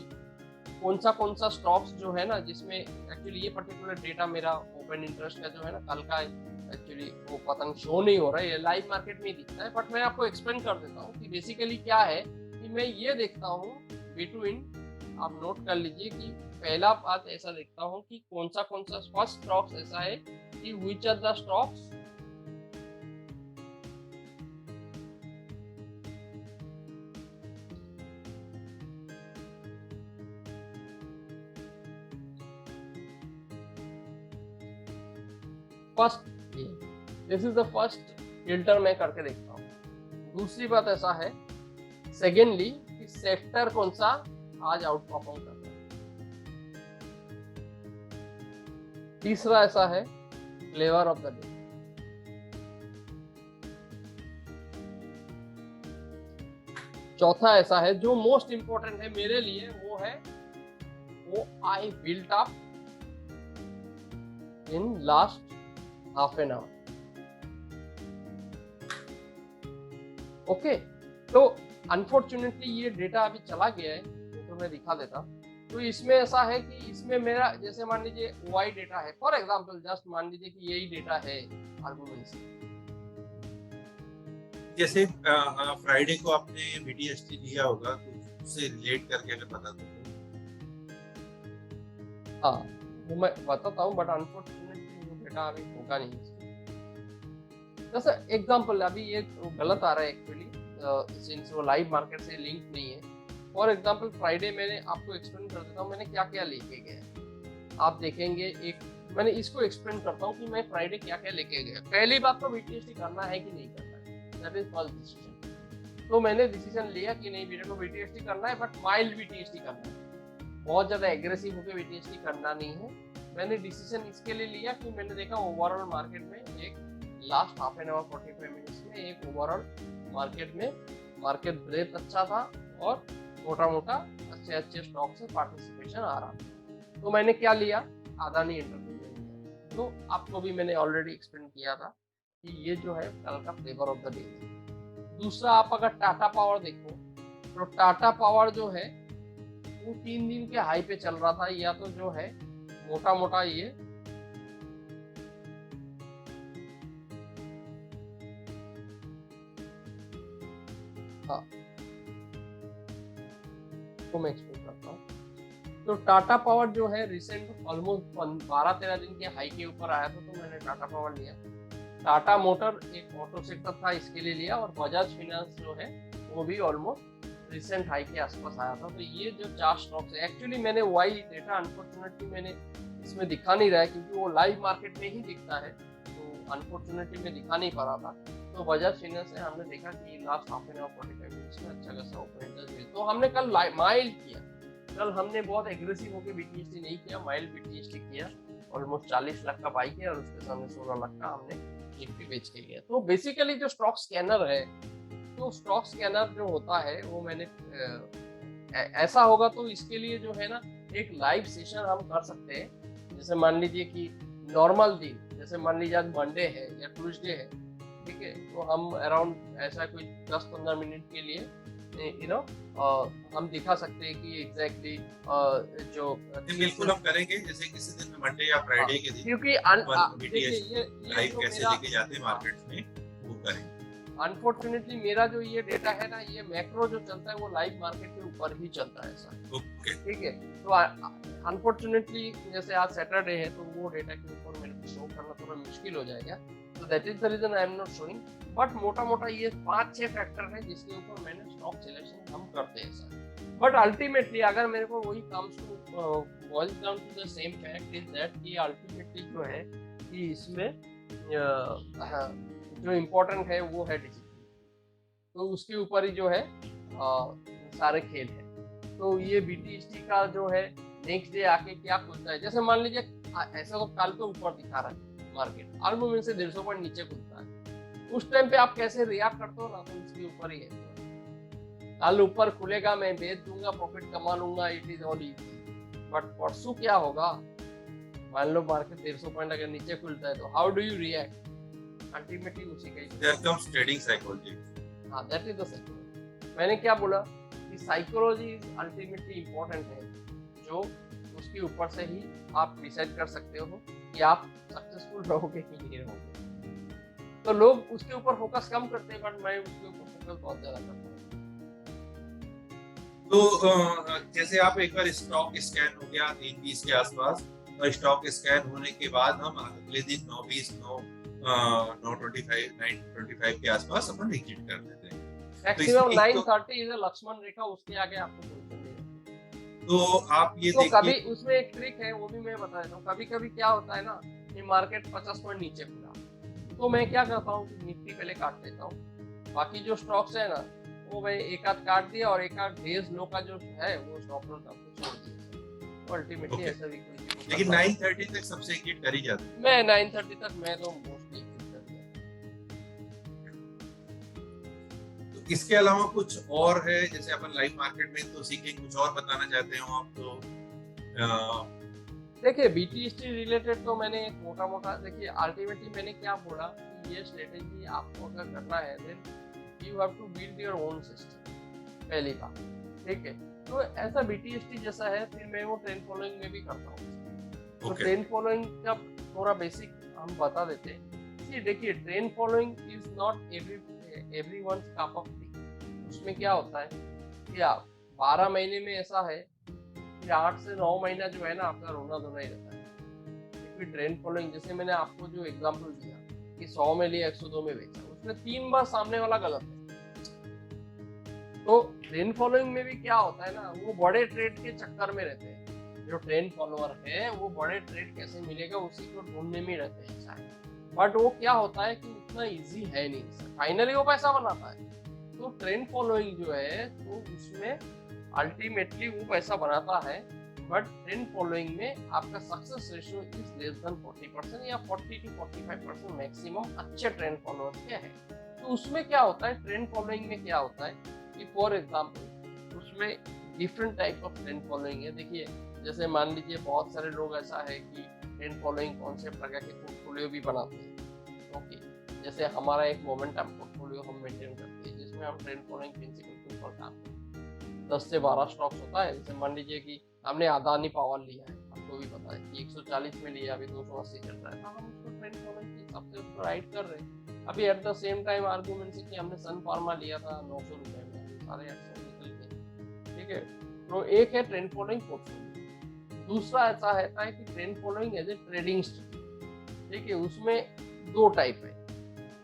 कौन सा स्टॉक्स जो है ना, जिसमें एक्चुअली ये पर्टिकुलर डेटा मेरा ओपन इंटरेस्ट का जो है ना कल का, एक्चुअली वो पतंग शो नहीं हो रहा है, ये लाइव मार्केट में ही दिखता है, बट मैं आपको एक्सप्लेन कर देता हूँ कि बेसिकली क्या है कि मैं ये देखता हूँ बिटवीन, आप नोट कर लीजिए कि पहला बात ऐसा देखता हूँ कि कौन सा फर्स्ट स्टॉक्स ऐसा है कि which are the stocks first, this is the first filter मैं करके देखता हूँ। दूसरी बात ऐसा है सेकेंडली कि सेक्टर कौन सा आज आउट परफॉर्म कर रहा है। तीसरा ऐसा है फ्लेवर ऑफ द डे। चौथा ऐसा है जो मोस्ट इंपॉर्टेंट है मेरे लिए, वो है वो I built up in last half an our. Okay, तो अनफॉर्चुनेटली ये डेटा अभी चला गया है, तो मैं दिखा देता। तो इसमें ऐसा है कि इसमें मेरा जैसे मान लीजिए वाई डेटा है, फॉर एग्जांपल जस्ट मान लीजिए कि यही डेटा है आर्गुमेंट से। जैसे फ्राइडे को आपने BTST लिया होगा तो उससे रिलेट करके अगर बता दो। हाँ वो मैं बताता हूँ, बट अनफॉर्चुनेटली वो डेटा अभी होगा नहीं। जैसे एग्जांपल अभी ये गलत आ रहा है एक्चुअली, सिंस वो लाइव मार्केट से लिंक नहीं है। फॉर एग्जांपल फ्राइडे मैंने आपको एक्सप्लेन कर देता हूँ मैंने क्या क्या लेके गया। आप देखेंगे एक मैंने इसको एक्सप्लेन करता हूँ कि मैं फ्राइडे क्या क्या लेके गया। पहली बात तो बीटीएसटी करना है कि नहीं करना है, दैट इज फर्स्ट डिसीजन। तो मैंने डिसीजन लिया कि नहीं मेरे को बीटीएसटी करना है, बट माइल्ड बीटीएसटी करना है, बहुत ज्यादा एग्रेसिव होकर बीटीएसटी करना नहीं है। मैंने डिसीजन इसके लिए लिया कि मैंने देखा ओवरऑल मार्केट में एक last half an our 45 minutes में एक ओवरऑल मार्केट में मार्केट ब्रेथ अच्छा था और मोटा मोटा अच्छे अच्छे स्टॉक से पार्टिसिपेशन आ रहा था। तो मैंने क्या लिया, अदानी एंटरप्राइजेज लिया। तो आपको भी मैंने ऑलरेडी एक्सप्लेन किया था कि ये जो है कल का फ्लेवर ऑफ द डे। दूसरा, आप अगर टाटा पावर देखो तो टाटा पावर जो है वो 3 दिन के हाई पे चल रहा था, या तो जो है मोटा मोटा ये हाँ तो मैं एक्सप्लेन करता हूँ। तो टाटा पावर जो है रिसेंट ऑलमोस्ट 12-13 दिन के हाई के ऊपर आया था, तो मैंने टाटा पावर लिया। टाटा मोटर एक ऑटो सेक्टर था, इसके लिए लिया। और बजाज फाइनेंस जो है वो भी ऑलमोस्ट रिसेंट हाई के आसपास आया था। तो ये जो 4 स्टॉक्स है, एक्चुअली मैंने वाई डेटा अनफॉर्चुनेटली मैंने इसमें दिखा नहीं रहा है क्योंकि वो लाइव मार्केट में ही दिखता है, तो अनफॉर्चुनेटली में दिखा नहीं पा रहा था। तो बजाज फाइनेंस से हमने देखा कि last half an our 45 minutes में अच्छा खासा ओपन। तो हमने कल माइल्ड किया, कल हमने बहुत एग्रेसिव होकर बीटीएसटी नहीं किया, माइल्ड बीटीएसटी किया। ऑलमोस्ट 40 लाख का बाई किया और उसके सामने 16 लाख का हमने निफ्टी बेच के लिया। तो बेसिकली जो स्टॉक स्कैनर है, तो स्टॉक स्कैनर जो होता है वो मैंने ऐसा होगा तो इसके लिए जो है ना एक लाइव सेशन हम कर सकते हैं। जैसे मान लीजिए कि नॉर्मल दिन, जैसे मान लीजिए आज मंडे है या ट्यूसडे है, ठीक है, तो हम अराउंड ऐसा कोई 10-15 मिनट के लिए हम दिखा सकते हैं कि एग्जैक्टली जो बिल्कुल हम करेंगे, जैसे किसी दिन मंडे या फ्राइडे के दिन, क्योंकि लाइव कैसे लेके जाते हैं मार्केट में वो करेंगे। अनफॉर्चुनेटली मेरा जो ये डेटा है ना, ये मैक्रो जो चलता है वो लाइव मार्केट के ऊपर ही चलता है ऐसा, ठीक है। तो अनफॉर्चुनेटली जैसे आज सैटरडे है तो वो डेटा के ऊपर मेरे को शो करना थोड़ा मुश्किल हो जाएगा, तो that is the reason I am not showing. But मोटा मोटा ये 5-6 फैक्टर है जिसके ऊपर मैंने स्टॉक सिलेक्शन हम करते हैं सर। बट अल्टीमेटली अगर मेरे को वही comes to boils down to the same fact is that कि अल्टीमेटली जो है कि इसमें जो इम्पोर्टेंट है वो है डिसिप्लिन, तो उसके ऊपर ही जो है सारे खेल है। तो ये बीटीएसटी का जो है नेक्स्ट डे आके क्या खुलता है, जैसे मान लीजिए ऐसा तो कल के ऊपर दिखा रहा है मार्केट, ऑलमोस्ट से 150 पॉइंट नीचे खुलता है, उस टाइम पे आप कैसे रिएक्ट करते हो ना, तो इसके ऊपर ही है। कल ऊपर खुलेगा, मैं बेच दूंगा, प्रॉफिट कमा लूंगा, it is all easy. But परसों क्या होगा, मान लो मार्केट 150 पॉइंट अगर नीचे खुलता है तो how do you react, ultimately उसी का देयर कम्स ट्रेडिंग साइकोलॉजी। हां, दैट इज द साइकोलॉजी। मैंने क्या बोला कि साइकोलॉजी इज अल्टीमेटली इंपॉर्टेंट है, जो उसके ऊपर से ही आप डिसाइड कर सकते हो कि आप सक्सेसफुल रहोगे कि नहीं रहोगे। तो लोग उसके ऊपर फोकस कम करते हैं, बट मैं उसके ऊपर फोकस बहुत ज्यादा करता हूँ। तो जैसे आप एक बार स्टॉक स्कैन हो गया 3:20 के आसपास, और स्टॉक स्कैन होने के बाद हम अगले दिन 9:20 9:25 9:25 के आसपास अपन एग्जिट कर देते हैं। मैक्सिमम 9:30 इज अ लक्ष्मण रेखा, उसके आगे आपको पोजीशन नहीं। तो आप ये तो देखिए, कभी उसमें एक ट्रिक है, वो भी मैं बता देता हूँ। कभी कभी क्या होता है ना कि मार्केट 50 पॉइंट नीचे खुला, तो मैं क्या करता हूँ कि निफ्टी पहले काट लेता हूँ, बाकी जो स्टॉक्स है ना वो मैं एक आध काट दिया और एक आध डेज लो का जो है वो स्टॉप लॉस आपको छोड़ दिया। तो अल्टीमेटली ऐसा भी कोई, लेकिन 9:30 तक सबसे एग्जिट कर ही जाते हैं। मैं 9:30 तक मैं तो मोस्टली कर दिया। तो इसके अलावा कुछ और है, जैसे अपन लाइव मार्केट में तो सीखे, कुछ और बताना चाहते हो आप तो? देखिए बीटीएसटी रिलेटेड तो मैंने मोटा मोटा, देखिए अल्टीमेटली मैंने क्या बोला कि ये स्ट्रेटेजी आपको अगर करना है then you have to build your own system, पहली बात, ठीक है। तो ऐसा बीटीएसटी जैसा है, फिर मैं वो ट्रेंड फॉलोइंग में भी करता हूँ। तो ट्रेंड फॉलोइंग का थोड़ा बेसिक हम बता देते हैं। देखिए trend following is not everyone's cup of T. उसमें क्या होता है कि आप 12 महीने में ऐसा है कि 8 से 9 महीना जो है ना आपका रोना धोना ही रहता है। ट्रेंड फॉलोइंग जैसे मैंने आपको जो एग्जांपल दिया कि 100 में लिया 102 में बेचा, उसमें 3 बार सामने वाला गलत है। तो ट्रेंड फॉलोइंग में भी क्या होता है ना, वो बड़े ट्रेड के चक्कर में रहते हैं। जो ट्रेंड फॉलोअर है वो बड़े ट्रेड कैसे मिलेगा उसी को ढूंढने में रहते हैं शायद। बट वो क्या होता है कि उतना इजी है नहीं, फाइनली वो पैसा बनाता है। तो ट्रेंड फॉलोइंग जो है तो उसमें अल्टीमेटली वो पैसा बनाता है, बट ट्रेंड फॉलोइंग में आपका success ratio is less than 40% या 40 to 45% मैक्सिमम अच्छे ट्रेंड फॉलोअर्स के हैं। तो उसमें क्या होता है, ट्रेंड फॉलोइंग में क्या होता है कि फॉर एग्जांपल उसमें different type of trend following है। देखिए जैसे मान लीजिए बहुत सारे लोग ऐसा है कि ट्रेंड फॉलोइंग कॉन्सेप्ट लगा के पोर्टफोलियो भी बनाते हैं। ओके, जैसे हमारा एक मोमेंटम पोर्टफोलियो हम मेंटेन करते हैं जिसमें हम ट्रेंड फॉलोइंग प्रिंसिपल के ऊपर काम करते हैं। 10 से 12 स्टॉक्स होता है। जैसे मान लीजिए कि हमने अदानी पावर लिया है, आपको भी पता है कि 140 में लिया, अभी 280 चल रहा है, तो हम उसको ट्रेंड फॉलोइंग के हिसाब से उसको राइट कर रहे हैं। अभी at the same time argument से कि हमने सन फार्मा लिया था 900 रुपए में, सारे एक्शन निकल गए, ठीक है। तो एक है ट्रेंड फॉलोइंग पोर्टफोलियो, दूसरा ऐसा है कि trend following as a trading strategy, ठीक है। उसमें दो टाइप है,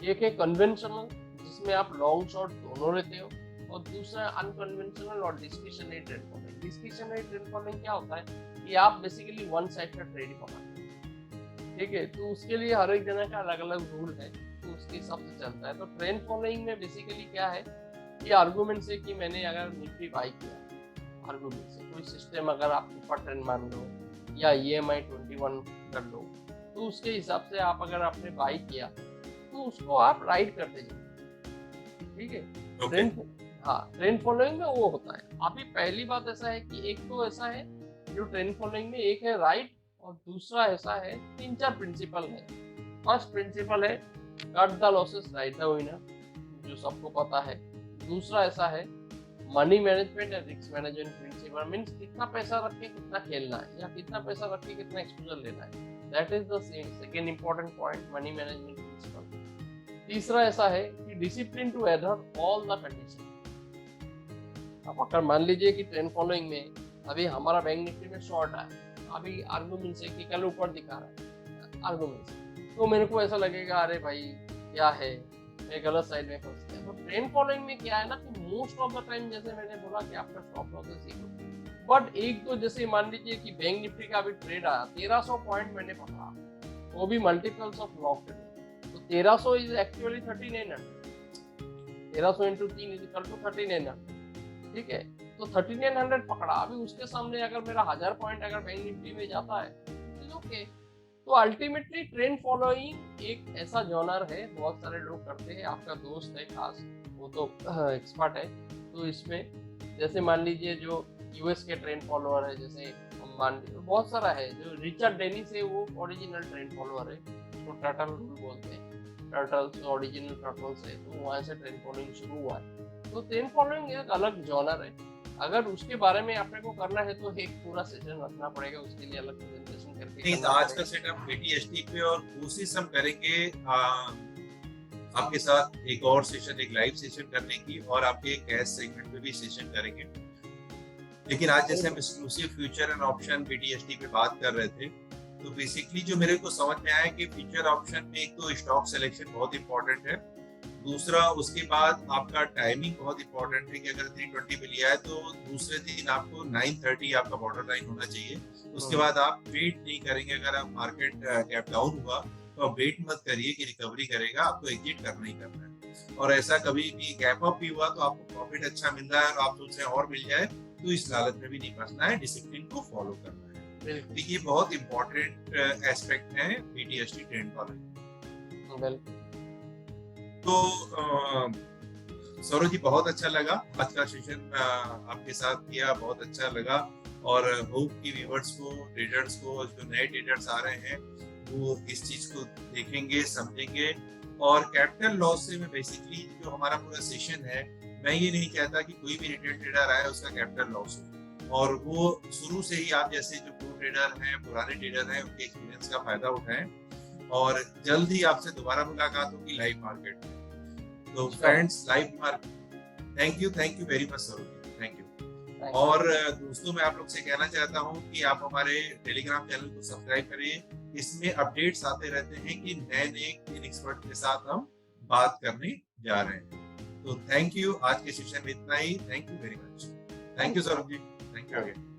एक है कन्वेंशनल जिसमें आप लॉन्ग शॉर्ट दोनों रहते हो, और दूसरा अनकन्वेंशनल और discretionary trend following. Discretionary trend following क्या होता है कि आप बेसिकली वन साइड का ट्रेड पकड़ते हैं, ठीक है। तो उसके लिए हर एक जने का अलग अलग रूल है, तो उसके हिसाब से चलता है। तो ट्रेंड फॉलोइंग में बेसिकली क्या है कि आर्गूमेंट से कि मैंने अगर निफ्टी बाई किया, आर्गूमेंट से कोई सिस्टम अगर आप ऊपर ट्रेंड मान लो या EMI 21 कर लो, तो उसके हिसाब से आप अगर आपने बाई किया तो उसको आप राइड करते जाओ, ठीक है। ट्रेंड ट्रेंड फॉलोइंग में वो होता है। अभी पहली बात ऐसा है कि एक तो ऐसा है जो ट्रेंड फॉलोइंग में, एक है राइट और दूसरा ऐसा है, 3-4 प्रिंसिपल है। फर्स्ट प्रिंसिपल है cut the losses right the winner, जो सबको पता है। दूसरा ऐसा है money management and risk management principle, means कितना पैसा रख के कितना खेलना है या कितना पैसा रख के कितना एक्सपोजर लेना है, that is the second important point, money management principle. तीसरा ऐसा है कि discipline to adhere all the condition. अब अगर मान लीजिए कि ट्रेंड फॉलोइंग में अभी हमारा बैंक निफ्टी में शॉर्ट है, अभी आर्गूमेंट से कि कल ऊपर दिखा रहा है आर्गूमेंट से, तो मेरे को ऐसा लगेगा अरे भाई क्या है, मैं गलत साइड में फंस गया। तो ट्रेंड फॉलोइंग में क्या है ना कि मोस्ट ऑफ द टाइम जैसे मैंने बोला कि आपका स्टॉप लॉस है 0, बट एक तो जैसे मान लीजिए कि बैंक निफ्टी का अभी ट्रेड आया 1300 पॉइंट मैंने पकड़ा, वो भी मल्टीपल्स ऑफ लॉक ट्रेड, तो 1300 is actually 3900, 1300 into 3 is equal to 3900, ठीक है। तो 3900 पकड़ा, अभी उसके सामने अगर मेरा 1000 पॉइंट अगर बैंक निफ्टी में जाता है तो ओके। तो अल्टीमेटली ट्रेंड फॉलोइंग एक ऐसा जॉनर है, बहुत सारे लोग करते हैं, आपका दोस्त है खास, वो तो एक्सपर्ट है। तो इसमें जैसे मान लीजिए जो यूएस के ट्रेंड फॉलोअर है, जैसे मान लीजिए बहुत सारा है, जो रिचर्ड डेनिस है वो ओरिजिनल ट्रेंड फॉलोअर है, उसको टर्टल रूल बोलते हैं, टर्टल्स ओरिजिनल टर्टल्स है, तो वहाँ से ट्रेंड फॉलोइंग शुरू हुआ है। तो ट्रेंड फॉलोइंग एक अलग जॉनर है, अगर उसके बारे में आपने को करना है तो एक पूरा सेशन रखना पड़ेगा, उसके लिए अलग प्रेजेंटेशन करके। नहीं, आज का सेटअप BTST पे, और कोशिश हम करेंगे आपके साथ एक और सेशन, एक लाइव सेशन करने की, और आपके कैश सेगमेंट पे भी सेशन करेंगे। लेकिन आज जैसे हम exclusive future and option BTST पे बात कर रहे थे, तो बेसिकली जो मेरे को समझ में आया कि फ्यूचर ऑप्शन में एक तो स्टॉक सिलेक्शन बहुत इंपॉर्टेंट है, दूसरा उसके बाद आपका टाइमिंग बहुत इंपॉर्टेंट है कि अगर 320 पे लिया है तो दूसरे दिन आपको 930 आपका बॉर्डर लाइन होना चाहिए। उसके बाद आप वेट नहीं करेंगे, अगर आप मार्केट गैप डाउन हुआ तो आप वेट मत करिए कि रिकवरी करेगा, आपको एग्जिट करना ही करना है। और ऐसा कभी भी गैप अप भी हुआ तो आपको प्रॉफिट अच्छा मिल रहा है और आप सोच रहे हैं और मिल जाए, तो इस लालच में भी नहीं फंसना है, डिसिप्लिन को फॉलो करना है। तो ये बहुत इंपॉर्टेंट एस्पेक्ट है BTST ट्रेंड फॉलोइंग। तो सौरभ जी बहुत अच्छा लगा आज का सेशन आपके साथ किया, बहुत अच्छा लगा, और होप कि व्यूअर्स को, ट्रेडर्स को, जो नए ट्रेडर्स आ रहे हैं वो इस चीज को देखेंगे, समझेंगे। और कैपिटल लॉस से मैं बेसिकली जो हमारा पूरा सेशन है, मैं ये नहीं चाहता कि कोई भी रिटेल ट्रेडर आए उसका कैपिटल लॉस हो, और वो शुरू से ही आप जैसे जो प्रो ट्रेडर हैं, पुराने ट्रेडर हैं, उनके एक्सपीरियंस का फायदा उठाएं। और जल्द ही आपसे दोबारा मुलाकात होगी लाइव मार्केट में। तो friends, live market, thank you very much Saurabh, thank you. और दोस्तों, मैं आप लोग से कहना चाहता हूँ कि आप हमारे टेलीग्राम चैनल को सब्सक्राइब करिए, इसमें अपडेट्स आते रहते हैं कि नए एक्सपर्ट के साथ हम बात करने जा रहे हैं। तो थैंक यू, आज के सेशन में इतना ही। Thank you very much. Thank you Saurabh ji, thank you again.